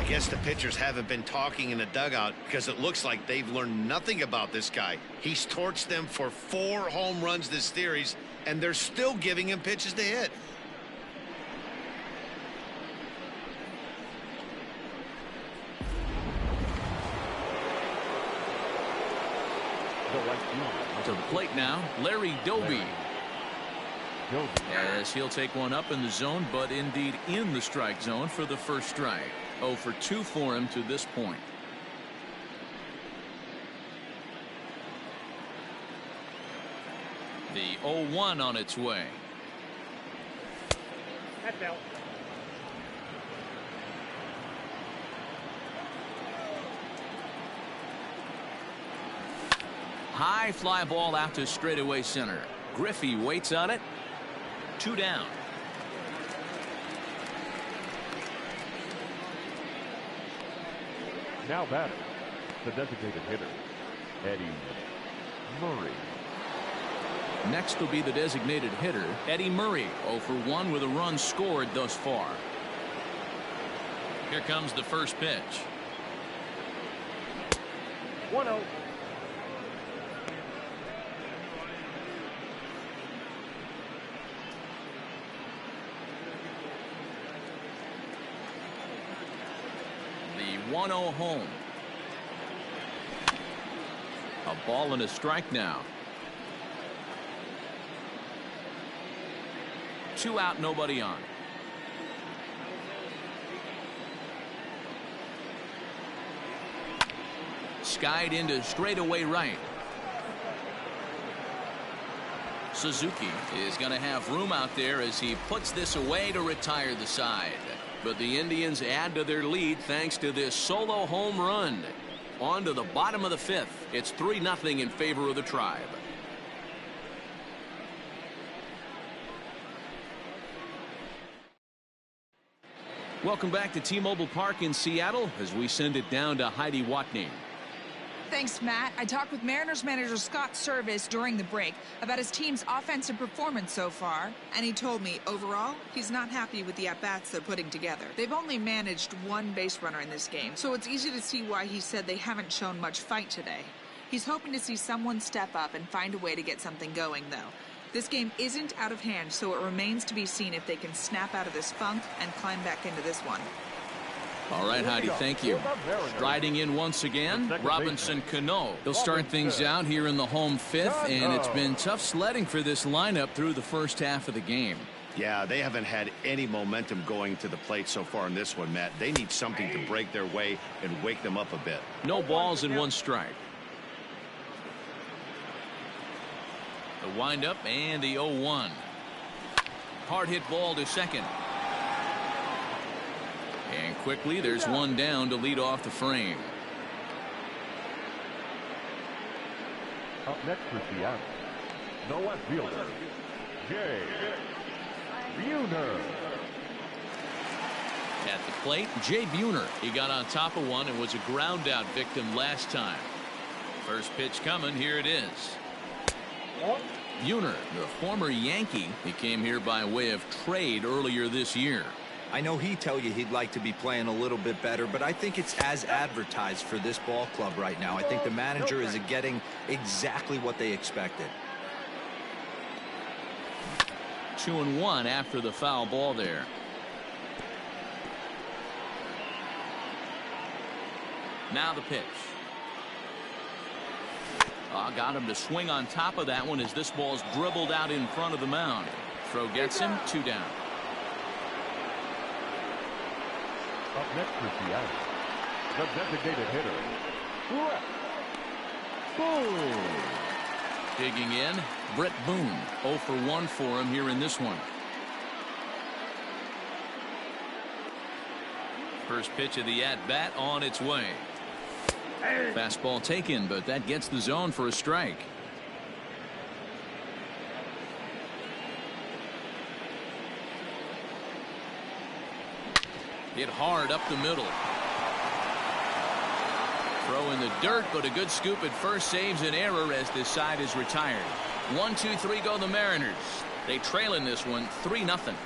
guess the pitchers haven't been talking in the dugout because it looks like they've learned nothing about this guy. He's torched them for 4 home runs this series, and they're still giving him pitches to hit. To the plate now, Larry Doby. As he'll take one up in the zone, but indeed in the strike zone for the first strike. 0 for 2 for him to this point. The 0-1 on its way. That's out. High fly ball out to straightaway center. Griffey waits on it. 2 down. Now batter, the designated hitter, Eddie Murray. Next will be the designated hitter, Eddie Murray. 0 for 1 with a run scored thus far. Here comes the first pitch. 1-0. The 1-0 home. A ball and a strike now. 2 out, nobody on. Skied into straightaway right. Suzuki is going to have room out there as he puts this away to retire the side. But the Indians add to their lead thanks to this solo home run. On to the bottom of the 5th. It's 3-0 in favor of the Tribe. Welcome back to T-Mobile Park in Seattle as we send it down to Heidi Watney. Thanks, Matt. I talked with Mariners manager Scott Service during the break about his team's offensive performance so far, and he told me, overall, he's not happy with the at-bats they're putting together. They've only managed 1 base runner in this game, so it's easy to see why he said they haven't shown much fight today. He's hoping to see someone step up and find a way to get something going, though. This game isn't out of hand, so it remains to be seen if they can snap out of this funk and climb back into this one. All right, Heidi, thank you. Striding in once again, Robinson Cano. He'll start things out here in the home 5th, and it's been tough sledding for this lineup through the first half of the game. Yeah, they haven't had any momentum going to the plate so far in this one, Matt. They need something to break their way and wake them up a bit. No balls and 1 strike. The windup and the 0-1. Hard hit ball to second. And quickly, there's 1 down to lead off the frame. Up next for Seattle, the left fielder, Jay Buhner. At the plate, Jay Buhner. He got on top of one and was a ground out victim last time. First pitch coming, here it is. Buhner, the former Yankee, he came here by way of trade earlier this year. I know he'd tell you he'd like to be playing a little bit better, but I think it's as advertised for this ball club right now. I think the manager is getting exactly what they expected. 2-1 after the foul ball there. Now the pitch. Got him to swing on top of that one as this ball's dribbled out in front of the mound. Throw gets him, 2 down. Up next for Seattle, the designated hitter, Brett Boone. Digging in, Brett Boone. 0 for 1 for him here in this one. First pitch of the at-bat on its way. Fastball taken, but that gets the zone for a strike. Hit hard up the middle. Throw in the dirt, but a good scoop at first saves an error as this side is retired. 1, 2, 3 go the Mariners. They trail in this one 3-0.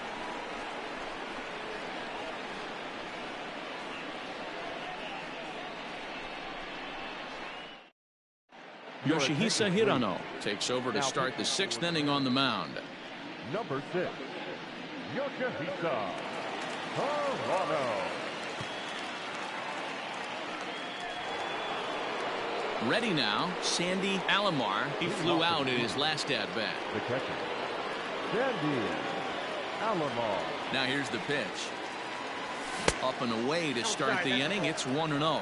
Yoshihisa Hirano takes over to start the 6th inning on the mound. Number 6, Yoshihisa Hirano. Ready now, Sandy Alomar. He flew out in his last at-bat. The catcher, Sandy Alomar. Now here's the pitch. Up and away to start the inning. It's 1-0.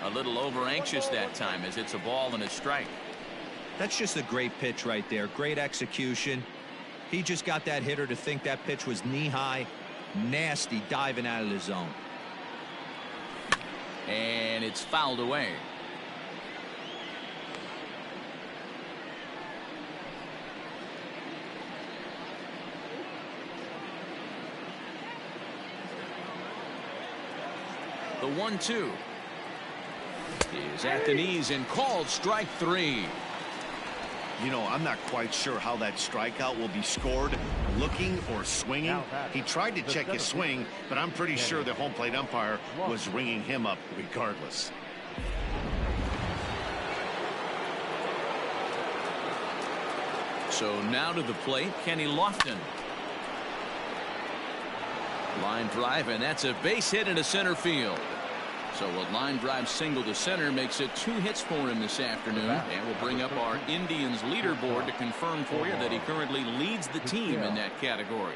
A little over anxious that time as it's a ball and a strike. That's just a great pitch right there. Great execution. He just got that hitter to think that pitch was knee-high. Nasty diving out of the zone. And it's fouled away. The 1-2 is at the knees and called strike 3. You know, I'm not quite sure how that strikeout will be scored, looking or swinging. He tried to check his swing, but I'm pretty sure the home plate umpire was ringing him up regardless. So now to the plate, Kenny Lofton. Line drive, and that's a base hit into center field. So a line drive single to center makes it 2 hits for him this afternoon. And we'll bring up our Indians leaderboard to confirm for you that he currently leads the team in that category.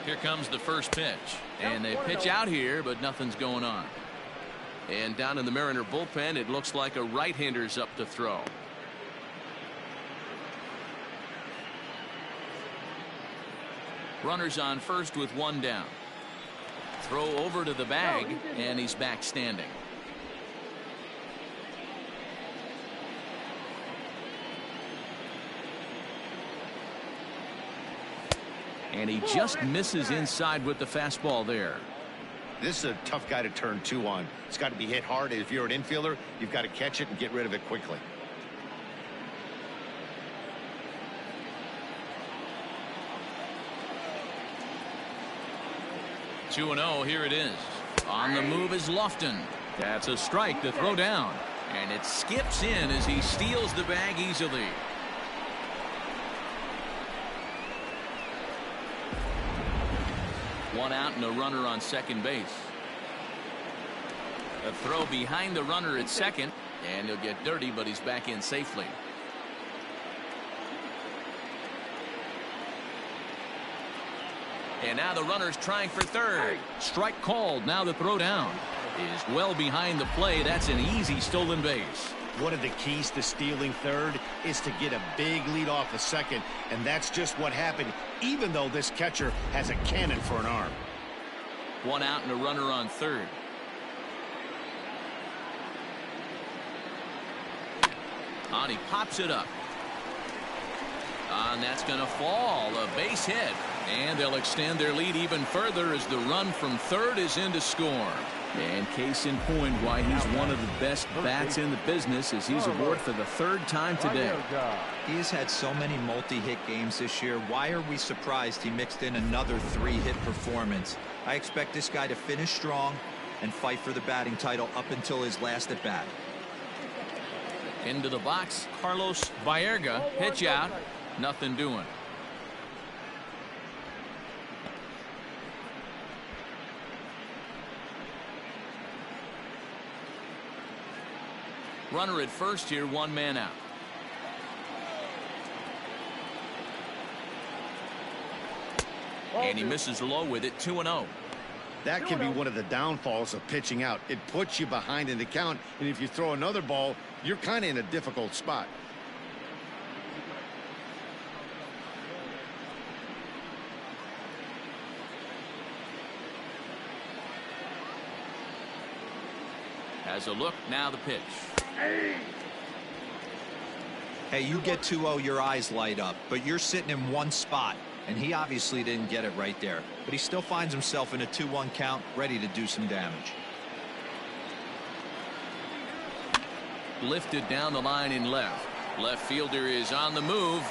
Here comes the first pitch, and they pitch out here, but nothing's going on. And down in the Mariner bullpen, it looks like a right-hander's up to throw. Runners on first with 1 down. Throw over to the bag, and he's back standing. And he just misses inside with the fastball there. This is a tough guy to turn 2 on. It's got to be hit hard. If you're an infielder, you've got to catch it and get rid of it quickly. Two and 0. Here it is. On the move is Lofton. That's a strike to throw down. And it skips in as he steals the bag easily. One out and a runner on second base. A throw behind the runner at second, and he'll get dirty, but he's back in safely. And now the runner's trying for third. Strike called. Now the throw down is well behind the play. That's an easy stolen base. One of the keys to stealing third is to get a big lead off of second, and that's just what happened, even though this catcher has a cannon for an arm. One out and a runner on third. And he pops it up. And that's going to fall. A base hit. And they'll extend their lead even further as the run from third is in to score. And case in point why he's one of the best bats in the business as he's aboard for the 3rd time today. He has had so many multi-hit games this year. Why are we surprised he mixed in another 3-hit performance? I expect this guy to finish strong and fight for the batting title up until his last at bat. Into the box, Carlos Baerga. Pitch out. Nothing doing. Runner at first here, 1 man out. And he misses low with it, 2-0. That can be one of the downfalls of pitching out. It puts you behind in the count, and if you throw another ball, you're kind of in a difficult spot. Has a look, now the pitch. Hey, you get 2-0, your eyes light up, but you're sitting in one spot, and he obviously didn't get it right there. But he still finds himself in a 2-1 count, ready to do some damage. Lifted down the line in left. Left fielder is on the move,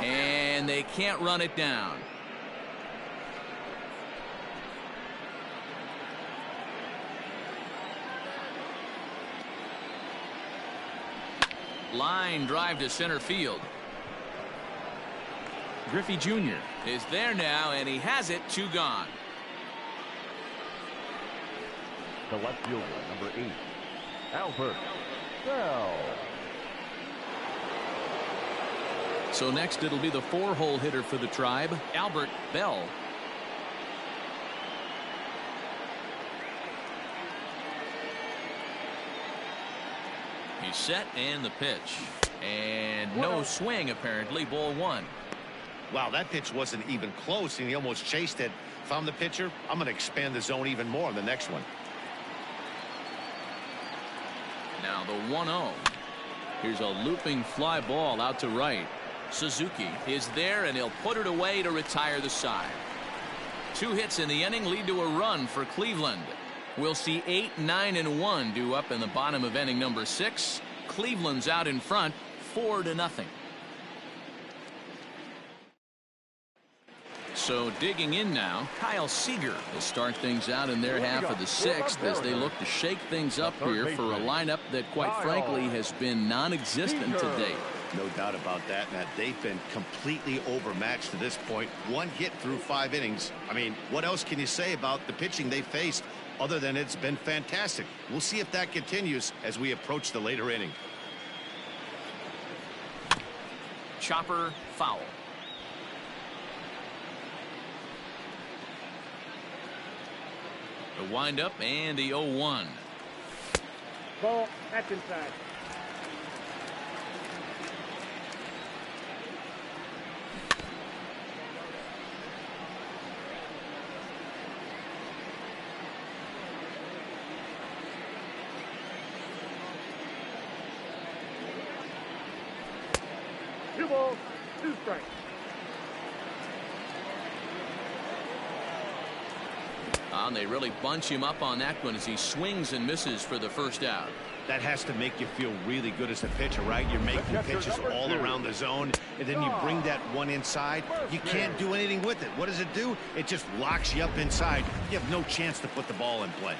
and they can't run it down. Line drive to center field. Griffey Jr. is there now, and he has it. 2 gone. The left fielder, number 8, Albert Bell. So next it'll be the 4-hole hitter for the Tribe, Albert Bell. He's set, and the pitch. And no swing, apparently. Ball 1. Wow, that pitch wasn't even close, and he almost chased it. If I'm the pitcher, I'm going to expand the zone even more on the next one. Now the 1-0. Here's a looping fly ball out to right. Suzuki is there, and he'll put it away to retire the side. 2 hits in the inning lead to a run for Cleveland. We'll see 8, 9, and 1 due up in the bottom of inning number 6. Cleveland's out in front, 4-0. So digging in now, Kyle Seager will start things out in their half of the 6th as they look to shake things up here for a lineup that, quite frankly, has been non-existent to date. No doubt about that, Matt. They've been completely overmatched to this point. 1 hit through 5 innings. I mean, what else can you say about the pitching they faced other than it's been fantastic? We'll see if that continues as we approach the later inning. Chopper foul. The windup and the 0-1. Ball, that's inside. Two balls, 2 strikes. And they really bunch him up on that one as he swings and misses for the first out. That has to make you feel really good as a pitcher, right? You're making pitches all around the zone, and then you bring that one inside. You can't do anything with it. What does it do? It just locks you up inside. You have no chance to put the ball in play.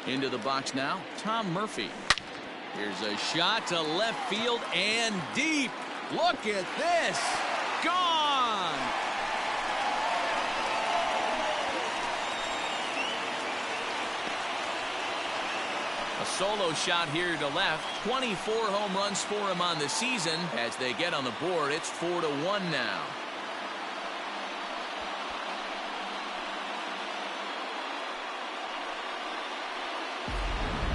Into the box now, Tom Murphy. Here's a shot to left field and deep. Look at this. Gone. A solo shot here to left. 24 home runs for him on the season. As they get on the board, it's 4-1 now.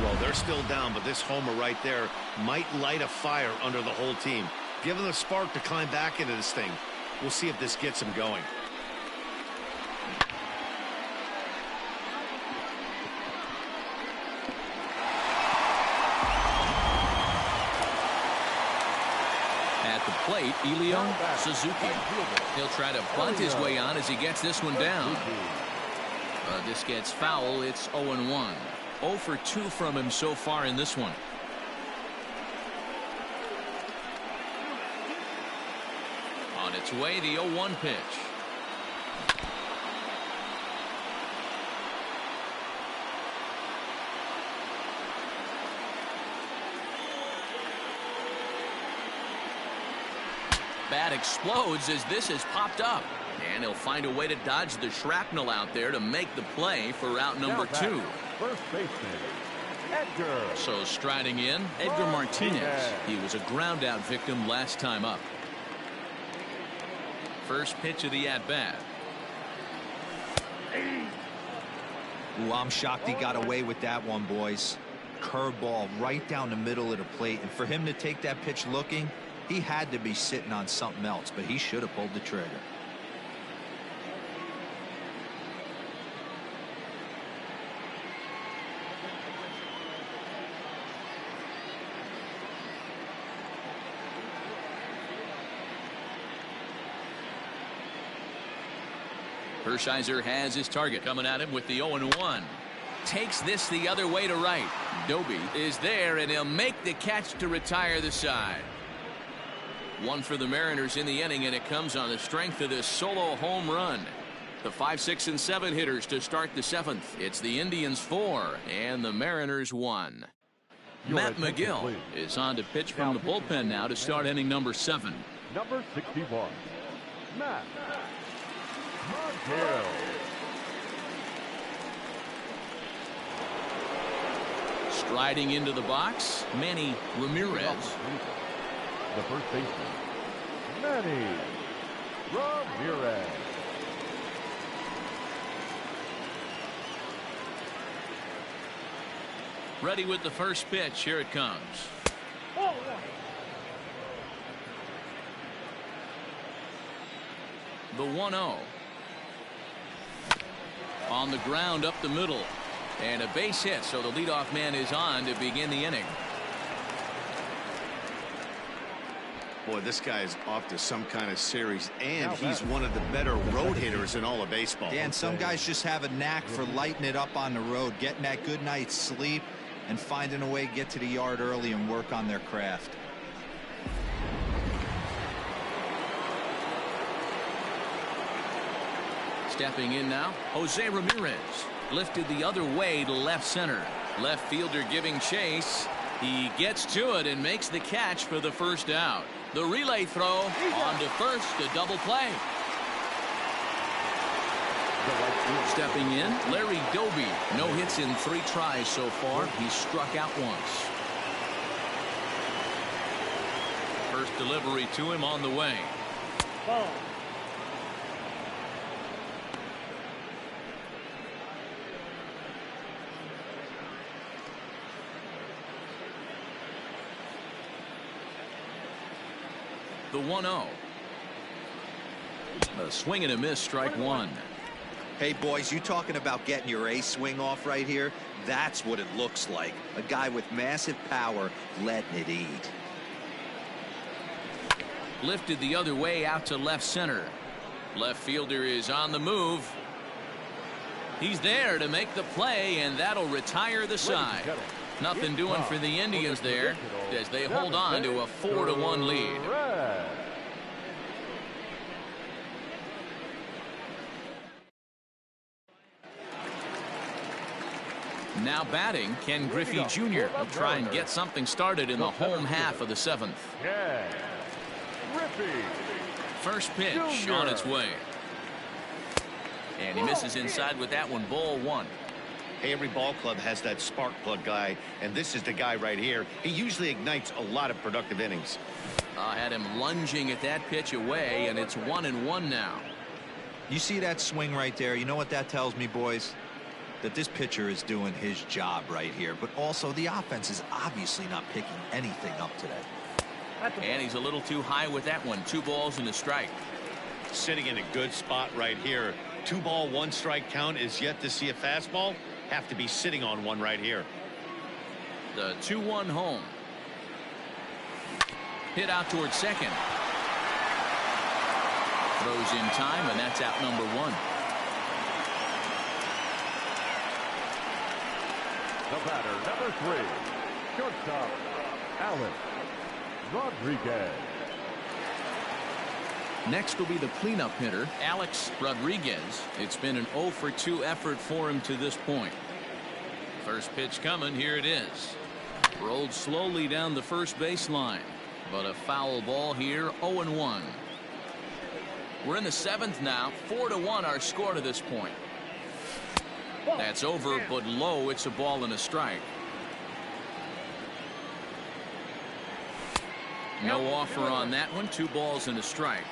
Well, they're still down, but this homer right there might light a fire under the whole team. Give them a spark to climb back into this thing. We'll see if this gets them going. At the plate, Elio Suzuki. He'll try to bunt his way on as he gets this one down. This gets foul. It's 0-1. 0 for 2 from him so far in this one. On its way, the 0-1 pitch. Bat explodes as this has popped up. And he'll find a way to dodge the shrapnel out there to make the play for out number 2. First baseman, Edgar. So striding in, Edgar Martinez. He was a ground out victim last time up. First pitch of the at-bat. Ooh, I'm shocked he got away with that one, boys. Curveball right down the middle of the plate. And for him to take that pitch looking, he had to be sitting on something else, but he should have pulled the trigger. Hershiser has his target coming at him with the 0-1. Takes this the other way to right. Doby is there, and he'll make the catch to retire the side. One for the Mariners in the inning, and it comes on the strength of this solo home run. The 5, 6, and 7 hitters to start the 7th. It's the Indians 4 and the Mariners 1. Matt McGill is on to pitch from the bullpen now to start inning number 7. Number 61, Matt McGill. Striding into the box, Manny Ramirez. The first baseman, Manny Ramirez. Ready with the first pitch. Here it comes. The 1-0. On the ground up the middle. And a base hit, so the leadoff man is on to begin the inning. Boy, this guy is off to some kind of series, and he's one of the better road hitters in all of baseball. Dan, some guys just have a knack for lighting it up on the road, getting that good night's sleep, and finding a way to get to the yard early and work on their craft. Stepping in now, Jose Ramirez. Lifted the other way to left center. Left fielder giving chase. He gets to it and makes the catch for the first out. The relay throw on to first, a double play. Stepping in, Larry Doby. No hits in 3 tries so far. He's struck out once. First delivery to him on the way. Ball. The 1-0. A swing and a miss, strike 1. Hey, boys, you talking about getting your A swing off right here? That's what it looks like. A guy with massive power letting it eat. Lifted the other way out to left center. Left fielder is on the move. He's there to make the play, and that'll retire the side. Nothing doing for the Indians there as they hold on to a 4-1 lead. Now batting, Ken Griffey Jr. will try and get something started in the home half of the 7th. First pitch on its way. And he misses inside with that one, ball 1. Hey, every ball club has that spark plug guy, and this is the guy right here. He usually ignites a lot of productive innings. Had him lunging at that pitch away, and it's 1-1 now. You see that swing right there? You know what that tells me, boys? That this pitcher is doing his job right here, but also the offense is obviously not picking anything up today. And he's a little too high with that one. 2 balls and a strike. Sitting in a good spot right here. 2 ball, 1 strike count is yet to see a fastball. Have to be sitting on one right here. The 2-1 home. Hit out towards second. Throws in time, and that's out number 1. The batter, number 3, shortstop, Alex Rodriguez. Next will be the cleanup hitter, Alex Rodriguez. It's been an 0-for-2 effort for him to this point. First pitch coming, here it is. Rolled slowly down the first baseline, but a foul ball here, 0-1. We're in the 7th now, 4-1 our score to this point. That's over, but low. It's a ball and a strike. No offer on that one. 2 balls and a strike.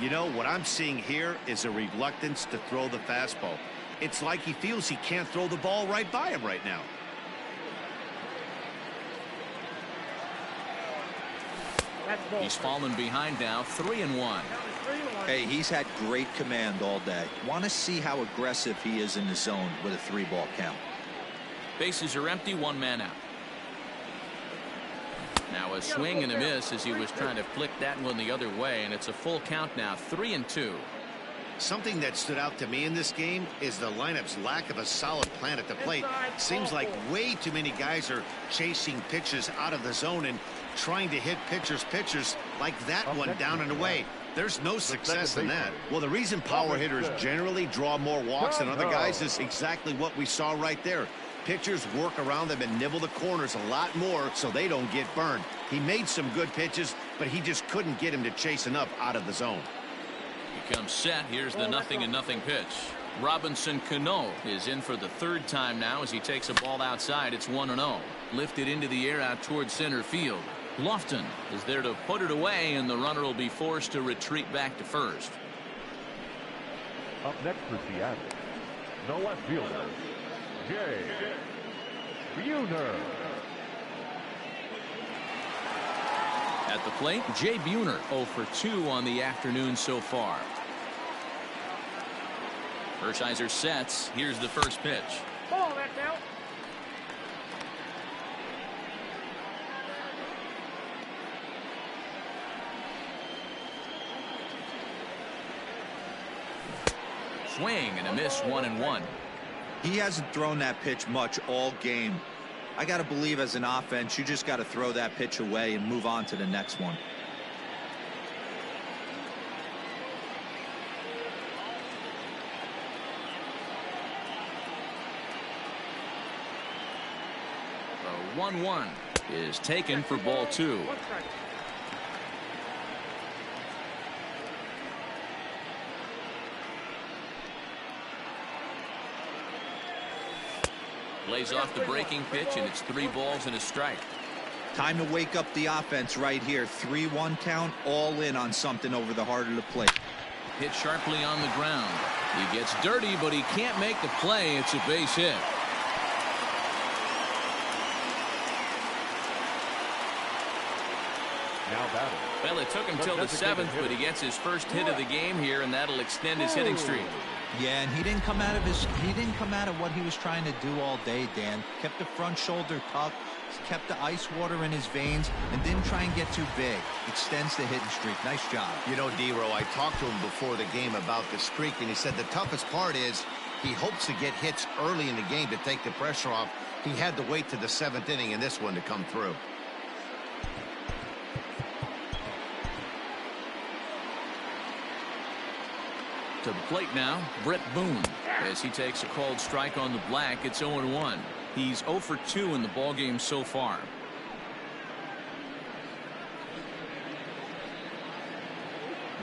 You know, what I'm seeing here is a reluctance to throw the fastball. It's like he feels he can't throw the ball right by him right now. He's fallen behind now, 3-1. Hey, he's had great command all day. Want to see how aggressive he is in the zone with a 3-ball count. Bases are empty, 1 man out. Now a swing and a miss as he was trying to flick that one the other way, and it's a full count now, 3-2. Something that stood out to me in this game is the lineup's lack of a solid plan at the plate. Seems like way too many guys are chasing pitches out of the zone and trying to hit pitchers like that one down and away. There's no success in that. Well, the reason power hitters generally draw more walks than other guys is exactly what we saw right there. Pitchers work around them and nibble the corners a lot more so they don't get burned. He made some good pitches, but he just couldn't get him to chase enough out of the zone. He comes set. Here's the 0-0 pitch. Robinson Cano is in for the third time now as he takes a ball outside. It's 1-0. Lifted into the air out towards center field. Lofton is there to put it away, and the runner will be forced to retreat back to first. Up next for Seattle, the left fielder, Jay Buhner. At the plate, Jay Buhner 0 for 2 on the afternoon so far. Hershiser sets. Here's the first pitch. Ball, that's out. Swing and a miss, 1-1. He hasn't thrown that pitch much all game. I got to believe as an offense, you just got to throw that pitch away and move on to the next one. The 1-1 is taken for ball 2. 1 strike. Lays off the breaking pitch, and it's 3 balls and a strike. Time to wake up the offense right here. 3-1 count, all in on something over the heart of the plate. Hit sharply on the ground. He gets dirty, but he can't make the play. It's a base hit. Now battle. Well, it took him till the 7th, but he gets his first hit of the game here, and that'll extend his hitting streak. Yeah, and he didn't come out of what he was trying to do all day, Dan. Kept the front shoulder tucked, kept the ice water in his veins, and didn't try and get too big. Extends the hitting streak. Nice job. You know, D-Row, I talked to him before the game about the streak, and he said the toughest part is he hopes to get hits early in the game to take the pressure off. He had to wait to the 7th inning in this one to come through. To the plate now, Brett Boone, as he takes a called strike on the black. It's 0-1. He's 0 for 2 in the ballgame so far.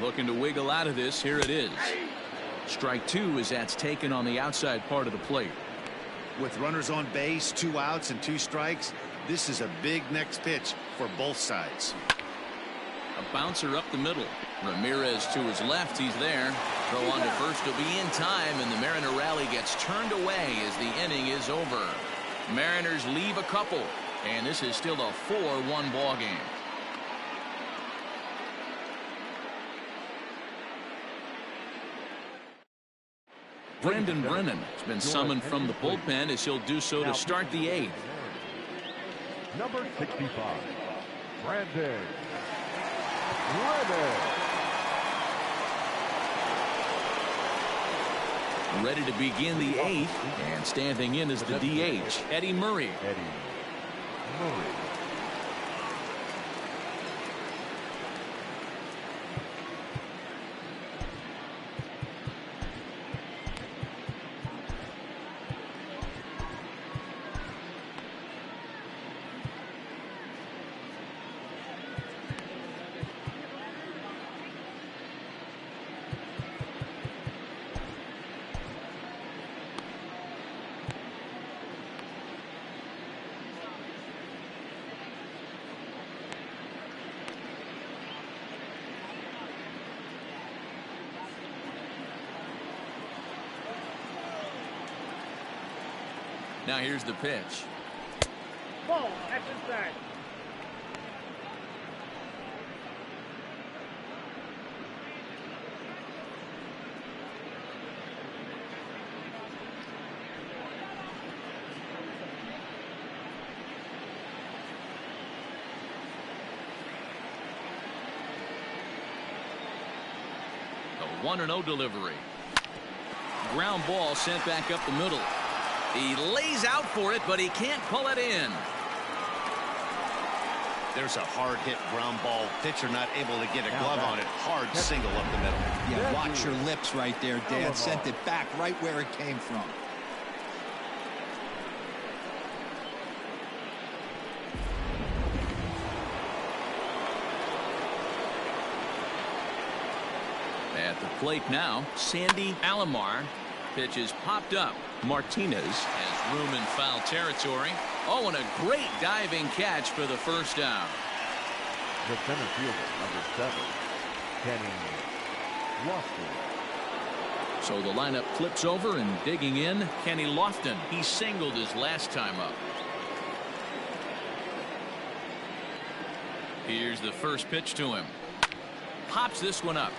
Looking to wiggle out of this. Here it is. Strike 2 as that's taken on the outside part of the plate. With runners on base, 2 outs and 2 strikes, this is a big next pitch for both sides. A bouncer up the middle. Ramirez to his left. He's there. Throw on to first will be in time, and the Mariner rally gets turned away as the inning is over. Mariners leave a couple, and this is still a 4-1 ball game. Brendan Brennan has been summoned from the bullpen as he'll do so to start the 8th. Number 65, Brandon Brennan. Ready to begin the 8th, and standing in is the DH, Eddie Murray. Eddie Murray. Now here's the pitch. Ball, that's inside. A 1-0 delivery. Ground ball sent back up the middle. He lays out for it, but he can't pull it in. There's a hard hit ground ball. Pitcher not able to get a glove on it. Hard single up the middle. Yeah, watch your lips right there, Dan. Sent it back right where it came from. At the plate now, Sandy Alomar. Pitch is popped up. Martinez has room in foul territory. Oh, and a great diving catch for the first out. The center fielder, number 7, Kenny Lofton. So the lineup flips over, and digging in, Kenny Lofton. He singled his last time up. Here's the first pitch to him. Pops this one up.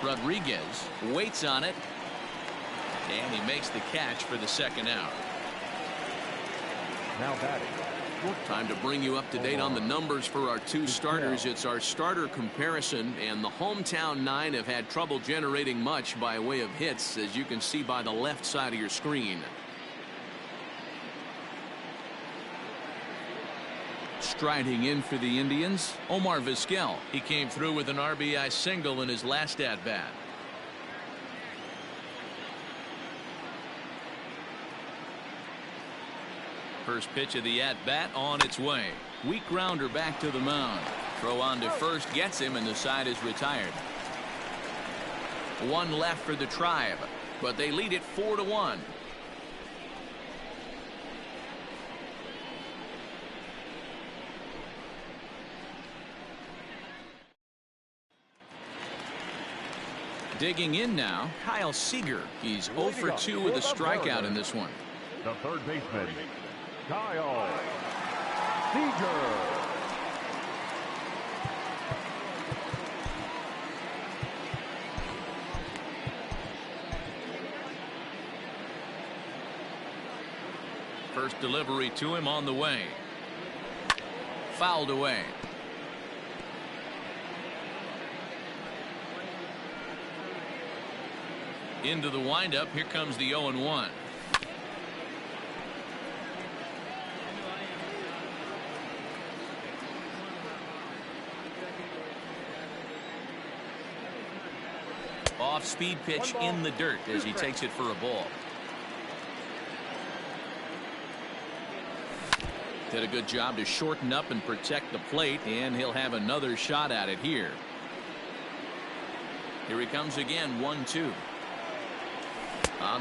Rodriguez waits on it, and he makes the catch for the second out. Now batting. Time to bring you up to date on the numbers for our two starters. It's our starter comparison, and the hometown 9 have had trouble generating much by way of hits, as you can see by the left side of your screen. Striding in for the Indians, Omar Vizquel. He came through with an RBI single in his last at-bat. First pitch of the at-bat on its way. Weak grounder back to the mound. Throw on to first gets him, and the side is retired. One left for the Tribe, but they lead it 4-1. Digging in now, Kyle Seager. He's 0 for 2 with a strikeout in this one. The third baseman, Kyle Seager. First delivery to him on the way. Fouled away. Into the windup. Here comes the 0-1. Off-speed pitch in the dirt as he takes it for a ball. Did a good job to shorten up and protect the plate, and he'll have another shot at it here. Here he comes again, 1-2.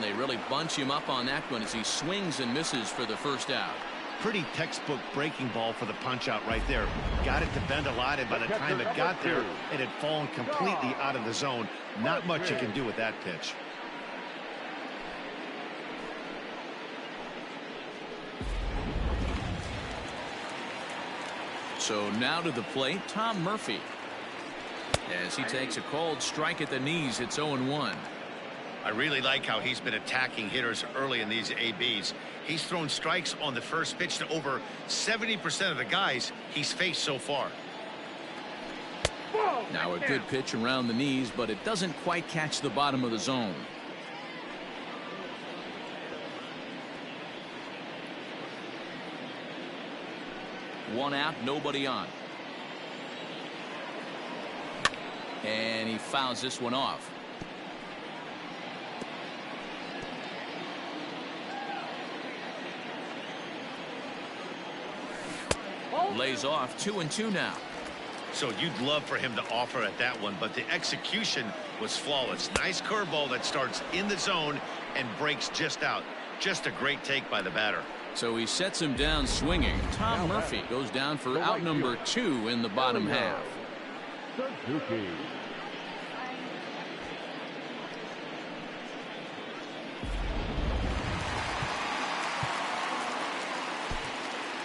They really bunch him up on that one as he swings and misses for the first out. Pretty textbook breaking ball for the punch out right there. Got it to bend a lot, and by the time it got there, it had fallen completely out of the zone. Not much you can do with that pitch. So now to the plate, Tom Murphy. As he takes a called strike at the knees, it's 0-1. I really like how he's been attacking hitters early in these ABs. He's thrown strikes on the first pitch to over 70% of the guys he's faced so far. Now a good pitch around the knees, but it doesn't quite catch the bottom of the zone. One out, nobody on. And he fouls this one off. Lays off 2-2 now. So you'd love for him to offer at that one, but the execution was flawless. Nice curveball that starts in the zone and breaks just out. Just a great take by the batter. So he sets him down swinging. Tom Murphy goes down for out number 2 in the bottom half. Suzuki.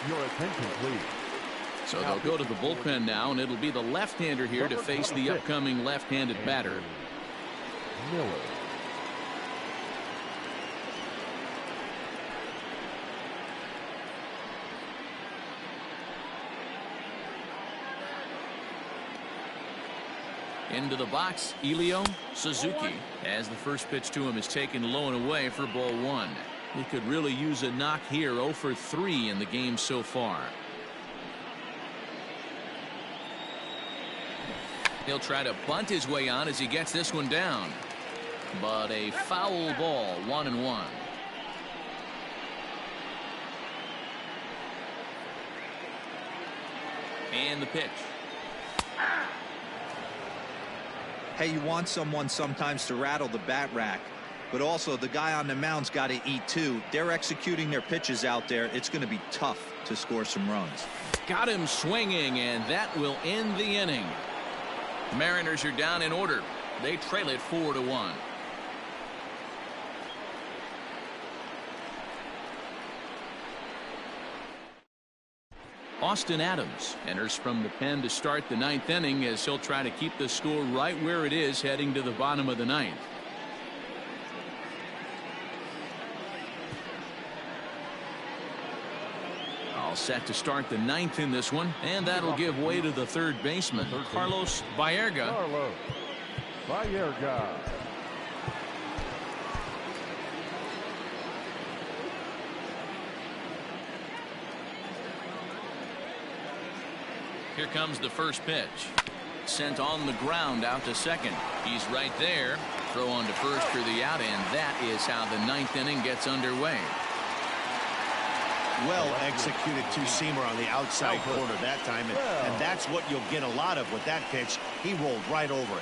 Your attention, please. So they'll go to the bullpen now, and it'll be the left-hander here to face the upcoming left-handed batter. Miller. Into the box, Elio Suzuki, as the first pitch to him is taken low and away for ball 1. He could really use a knock here. 0 for 3 in the game so far. He'll try to bunt his way on as he gets this one down. But a foul ball, 1-1. And the pitch. Hey, you want someone sometimes to rattle the bat rack, but also the guy on the mound's got to eat too. They're executing their pitches out there. It's going to be tough to score some runs. Got him swinging, and that will end the inning. Mariners are down in order. They trail it 4-1. Austin Adams enters from the pen to start the 9th inning as he'll try to keep the score right where it is heading to the bottom of the 9th. All set to start the 9th in this one, and that'll give way to the third baseman, Carlos Baerga. Carlos Baerga. Here comes the first pitch. Sent on the ground out to second. He's right there. Throw on to first for the out, and that is how the 9th inning gets underway. Well executed two-seamer on the outside corner that time, and that's what you'll get a lot of with that pitch. He rolled right over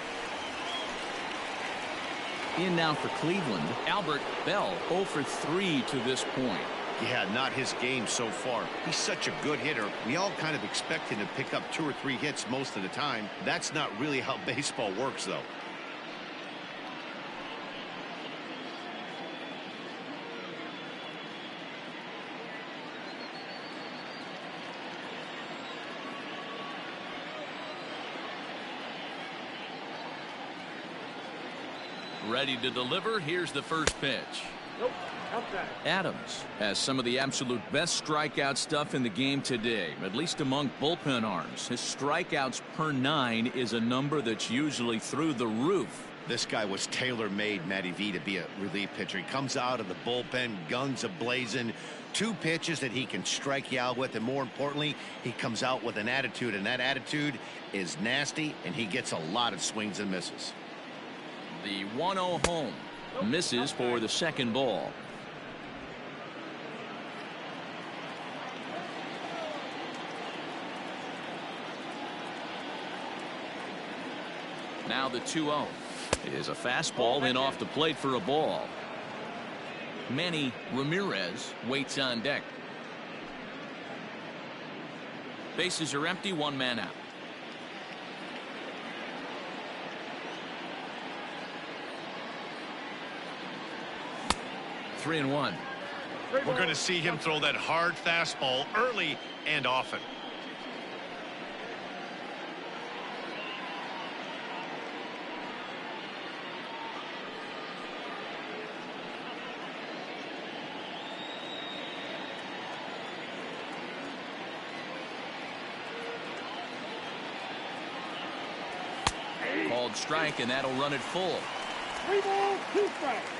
it. In now for Cleveland, Albert Bell, 0 for 3 to this point. Yeah, not his game so far. He's such a good hitter. We all kind of expect him to pick up 2 or 3 hits most of the time. That's not really how baseball works, though. Ready to deliver. Here's the first pitch. Nope. Outside. Adams has some of the absolute best strikeout stuff in the game today, at least among bullpen arms. His strikeouts per 9 is a number that's usually through the roof. This guy was tailor-made, Matty V, to be a relief pitcher. He comes out of the bullpen, guns a-blazing, 2 pitches that he can strike you out with, and more importantly, he comes out with an attitude, and that attitude is nasty, and he gets a lot of swings and misses. The 1-0 home. Misses for the second ball. Now the 2-0 is a fastball in off the plate for a ball. Manny Ramirez waits on deck. Bases are empty, 1 man out. Three and 1. We're going to see him throw that hard fastball early and often. Called strike, and that'll run it full. 3 balls, 2 strikes.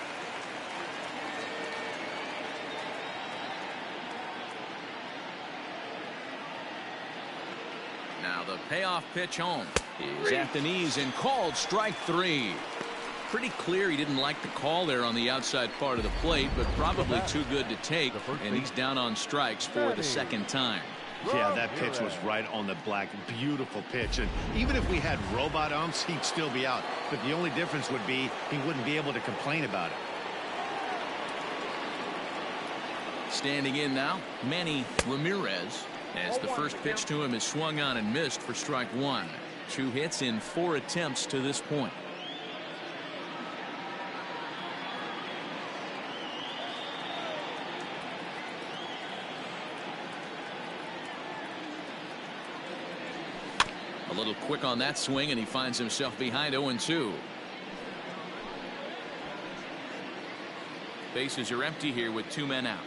Now the payoff pitch home is at the knees and called strike 3. Pretty clear he didn't like the call there on the outside part of the plate, but probably too good to take, and he's down on strikes for the second time. Yeah, that pitch was right on the black. Beautiful pitch. And even if we had robot umps, he'd still be out. But the only difference would be he wouldn't be able to complain about it. Standing in now, Manny Ramirez, as the first pitch to him is swung on and missed for strike 1. 2 hits in 4 attempts to this point. A little quick on that swing, and he finds himself behind 0-2. Bases are empty here with 2 men out.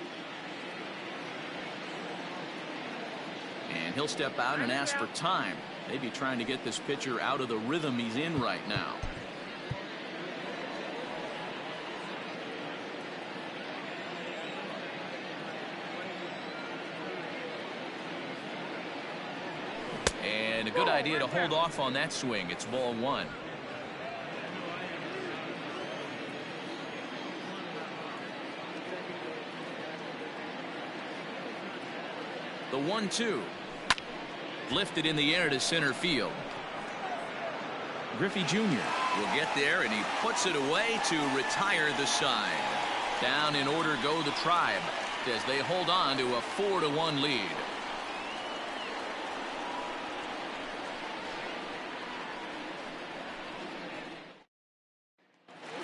And he'll step out and ask for time. Maybe trying to get this pitcher out of the rhythm he's in right now. And a good idea to hold off on that swing. It's ball one. The 1-2. Lifted in the air to center field. Griffey Jr. will get there, and he puts it away to retire the side. Down in order go the Tribe as they hold on to a 4-1 lead.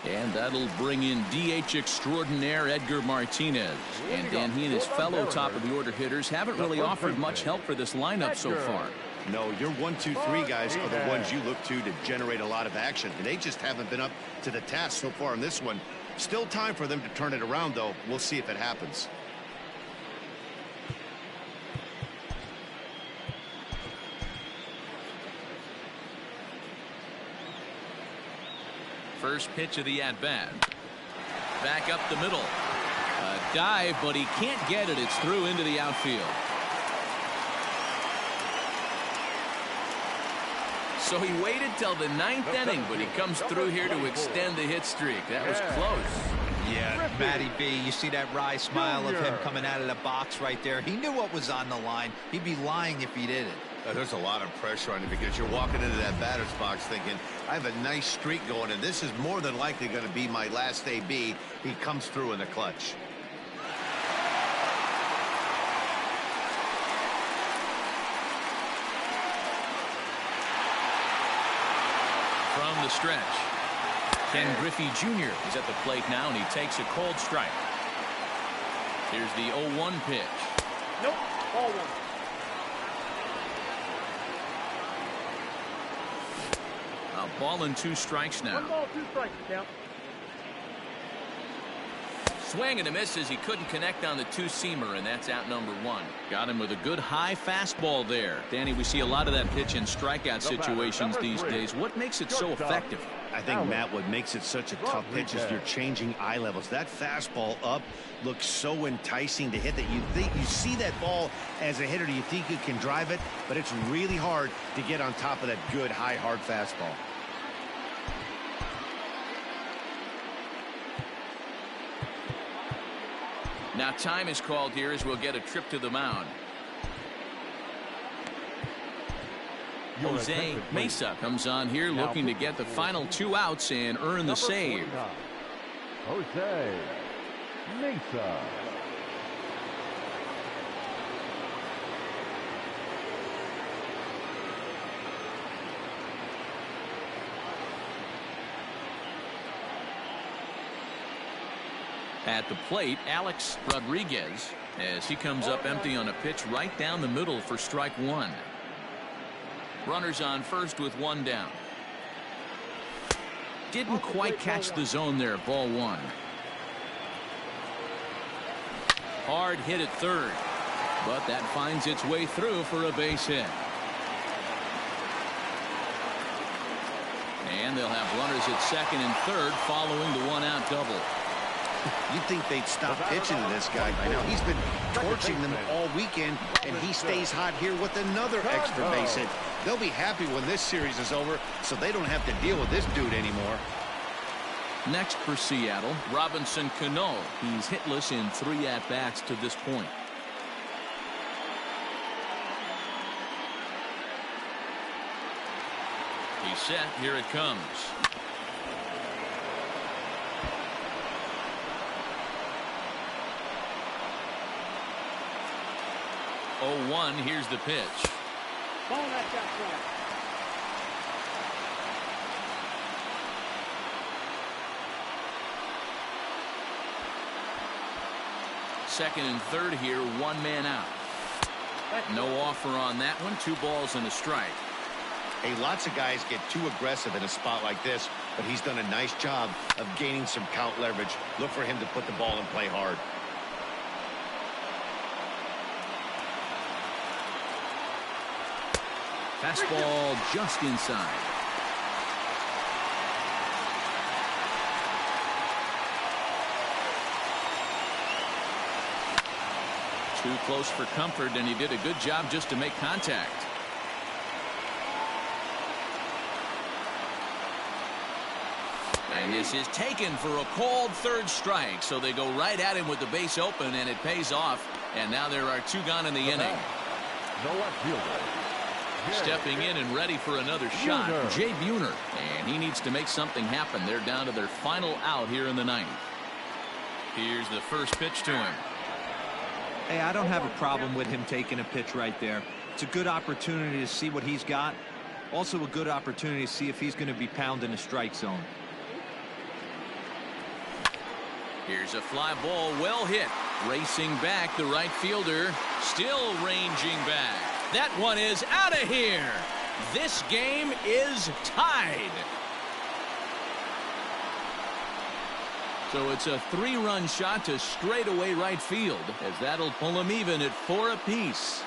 And that'll bring in DH extraordinaire Edgar Martinez. And Dan, he and his fellow top of the order hitters haven't really offered much help for this lineup so far. No, your 1, 2, 3 guys are the ones you look to generate a lot of action, and they just haven't been up to the task so far in this one. Still time for them to turn it around, though. We'll see if it happens. First pitch of the at-bat. Back up the middle. A dive, but he can't get it. It's through into the outfield. So he waited till the 9th inning, but he comes through here to extend the hit streak. That was close. Yeah, Matty B, you see that wry smile of him coming out of the box right there. He knew what was on the line. He'd be lying if he didn't. There's a lot of pressure on you because you're walking into that batter's box thinking, I have a nice streak going, and this is more than likely going to be my last AB. He comes through in the clutch. From the stretch, Ken Griffey Jr. is at the plate now, and he takes a cold strike. Here's the 0-1 pitch. Nope, ball one. A ball and 2 strikes now. 1 ball, 2 strikes, count. Swing and a miss as he couldn't connect on the 2-seamer, and that's out number 1. Got him with a good high fastball there. Danny, we see a lot of that pitch in strikeout situations these days. What makes it so effective? I think, Matt, what makes it such a tough pitch is you're changing eye levels. That fastball up looks so enticing to hit that you see that ball as a hitter, you think you can drive it, but it's really hard to get on top of that good, high, hard fastball. Now time is called here as we'll get a trip to the mound. Jose Mesa comes on here looking to get the final 2 outs and earn the save. Jose Mesa. At the plate, Alex Rodriguez, as he comes up empty on a pitch right down the middle for strike 1. Runners on first with 1 down. Didn't quite catch the zone there. Ball 1. Hard hit at third, but that finds its way through for a base hit. And they'll have runners at second and third following the 1-out double. You'd think they'd stop pitching to this guy by now. He's been torching them all weekend, and he stays hot here with another extra base hit. They'll be happy when this series is over, so they don't have to deal with this dude anymore. Next for Seattle, Robinson Cano. He's hitless in 3 at-bats to this point. He's set. Here it comes. Oh, 1. Here's the pitch. Ball that got flat. Second and third here, 1 man out. No offer on that one. 2 balls and a strike. Hey, lots of guys get too aggressive in a spot like this, but he's done a nice job of gaining some count leverage. Look for him to put the ball and play hard. Fastball just inside. Too close for comfort, and he did a good job just to make contact. And this is taken for a called third strike, so they go right at him with the base open, and it pays off. And now there are 2 gone in the inning. The left fielder. Stepping in and ready for another shot, Jay Buhner. And he needs to make something happen. They're down to their final out here in the 9th. Here's the first pitch to him. Hey, I don't have a problem with him taking a pitch right there. It's a good opportunity to see what he's got. Also a good opportunity to see if he's going to be pounding the strike zone. Here's a fly ball, well hit. Racing back, the right fielder. Still ranging back. That one is out of here. This game is tied. So it's a 3-run shot to straightaway right field, as that'll pull them even at 4 apiece.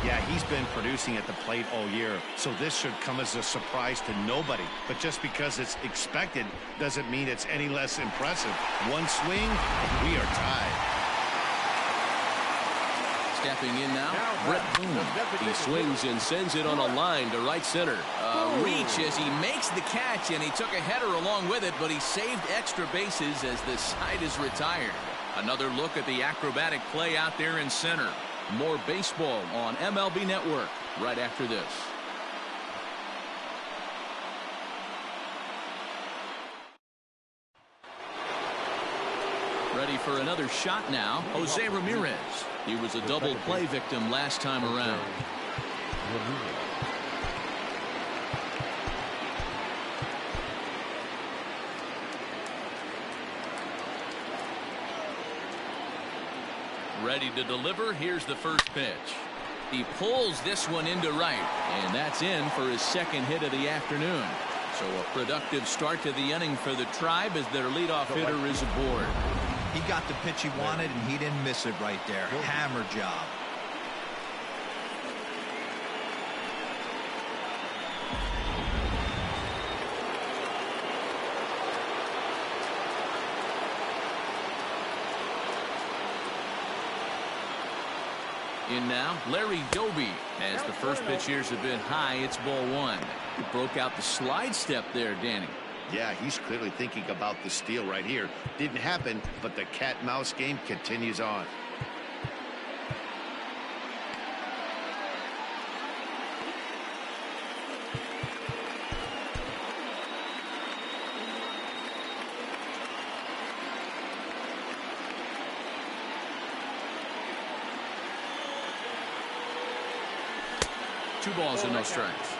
Yeah, he's been producing at the plate all year, so this should come as a surprise to nobody. But just because it's expected doesn't mean it's any less impressive. One swing, we are tied. Stepping in now, Brett Boone. He swings and sends it on a line to right center. Reach as he makes the catch, and he took a header along with it, but he saved extra bases as the side is retired. Another look at the acrobatic play out there in center. More baseball on MLB Network right after this. Ready for another shot now, Jose Ramirez. He was a double play victim last time around. Ready to deliver. Here's the first pitch. He pulls this one into right, and that's in for his second hit of the afternoon. So a productive start to the inning for the Tribe as their leadoff hitter is aboard. He got the pitch he wanted, and he didn't miss it right there. Hammer job. In now, Larry Doby. As the first pitch years have been high, it's ball 1. He broke out the slide step there, Danny. Yeah, he's clearly thinking about the steal right here. Didn't happen, but the cat-mouse game continues on. Two balls and no strikes.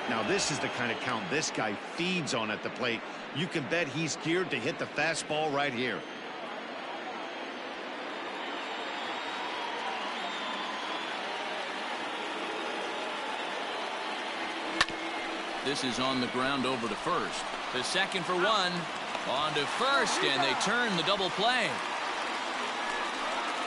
Now this is the kind of count this guy feeds on at the plate. You can bet he's geared to hit the fastball right here. This is on the ground over to first. The second for 1. On to first, and they turn the double play.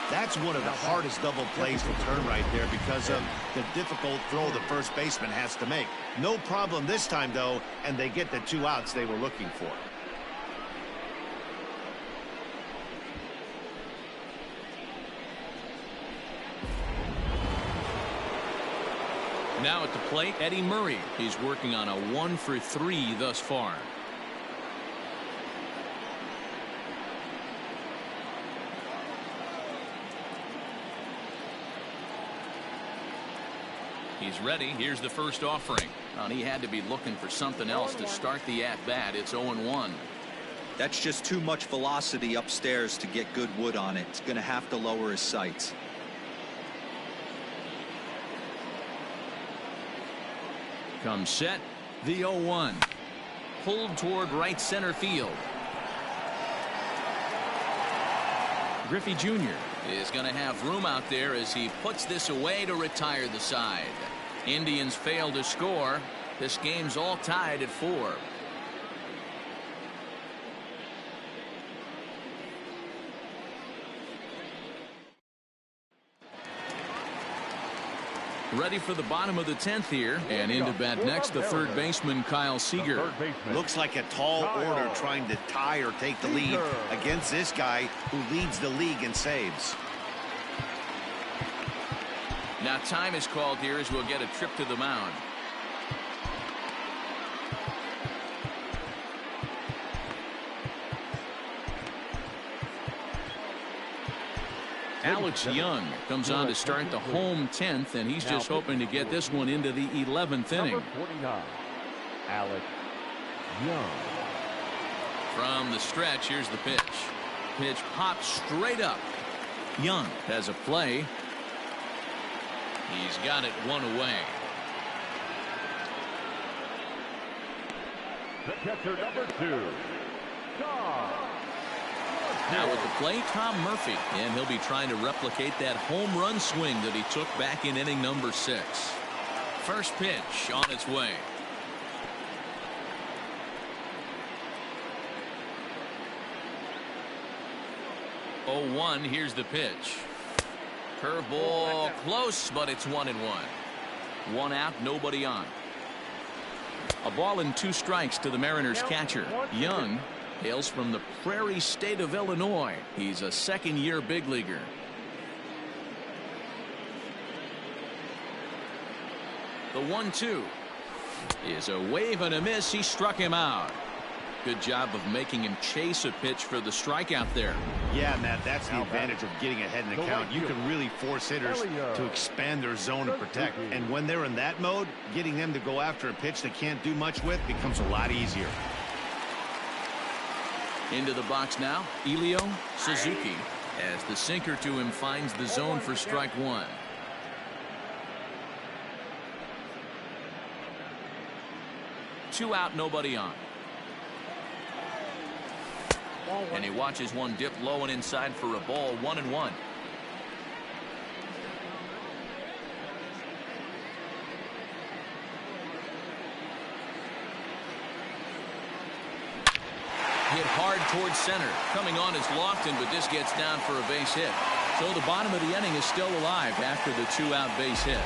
That's one of the hardest double plays to turn right there because of the difficult throw the first baseman has to make. No problem this time, though, and they get the 2 outs they were looking for. Now at the plate, Eddie Murray. He's working on a 1-for-3 thus far. He's ready. Here's the first offering. And he had to be looking for something else to start the at-bat. It's 0-1. That's just too much velocity upstairs to get good wood on it. It's going to have to lower his sights. Comes set. The 0-1. Pulled toward right center field. Griffey Jr. is going to have room out there as he puts this away to retire the side. Indians fail to score. This game's all tied at 4. Ready for the bottom of the 10th here, and in to bat next, the third baseman Kyle Seager. Looks like a tall order trying to tie or take the lead against this guy who leads the league in saves. Now time is called here as we'll get a trip to the mound. Alex Young comes on to start the home 10th, and he's just hoping to get this one into the 11th inning. Number 49, Alex Young. From the stretch, here's the pitch. Pitch pops straight up. Young has a play. He's got it one away. The catcher, number 2, Tom. Now at the plate, Tom Murphy, and he'll be trying to replicate that home run swing that he took back in inning number 6. First pitch on its way. Oh, 1, here's the pitch. Curveball close, but it's 1-1. 1 out, nobody on. A ball and 2 strikes to the Mariners catcher. Young hails from the Prairie State of Illinois. He's a second-year big leaguer. The 1-2 is a wave and a miss. He struck him out. Good job of making him chase a pitch for the strikeout there. Yeah, Matt, that's the advantage of getting ahead in the count. You can really force hitters to expand their zone and protect. And when they're in that mode, getting them to go after a pitch they can't do much with becomes a lot easier. Into the box now, Elio Suzuki, as the sinker to him finds the zone for strike 1. Two out, nobody on. And he watches one dip low and inside for a ball. 1-1. Hit hard towards center. Coming on is Lofton, but this gets down for a base hit. So the bottom of the inning is still alive after the 2-out base hit.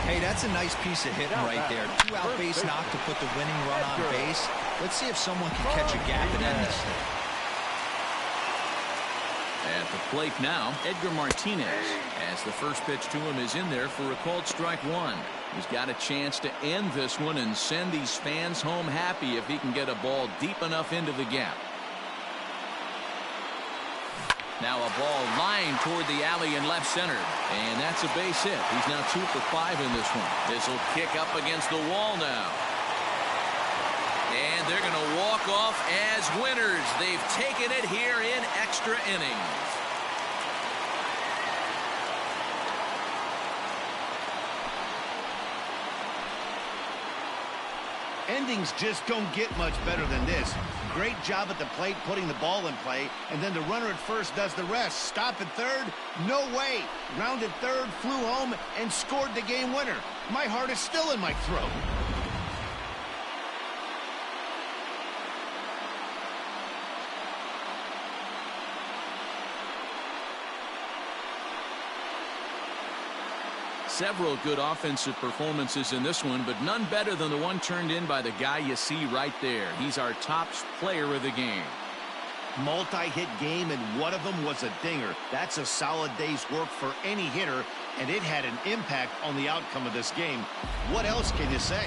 Hey, that's a nice piece of hitting right there. 2-out base knock to put the winning run on base. Let's see if someone can catch a gap and end this thing. At the plate now, Edgar Martinez, as the first pitch to him is in there for a called strike 1. He's got a chance to end this one and send these fans home happy if he can get a ball deep enough into the gap. Now a ball lined toward the alley in left center, and that's a base hit. He's now 2 for 5 in this one. This will kick up against the wall now. And they're going to walk off as winners. They've taken it here in extra innings. Endings just don't get much better than this. Great job at the plate putting the ball in play, and then the runner at first does the rest. Stop at third? No way. Rounded third, flew home, and scored the game winner. My heart is still in my throat. Several good offensive performances in this one, but none better than the one turned in by the guy you see right there. He's our top player of the game. Multi-hit game, and one of them was a dinger. That's a solid day's work for any hitter, and it had an impact on the outcome of this game. What else can you say?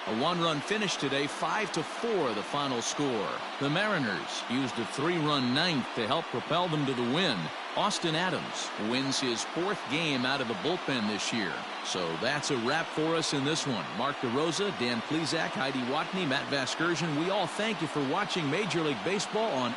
A one-run finish today, 5-4 the final score. The Mariners used a 3-run ninth to help propel them to the win. Austin Adams wins his 4th game out of the bullpen this year. So that's a wrap for us in this one. Mark DeRosa, Dan Plesac, Heidi Watney, Matt Vasgersian, we all thank you for watching Major League Baseball on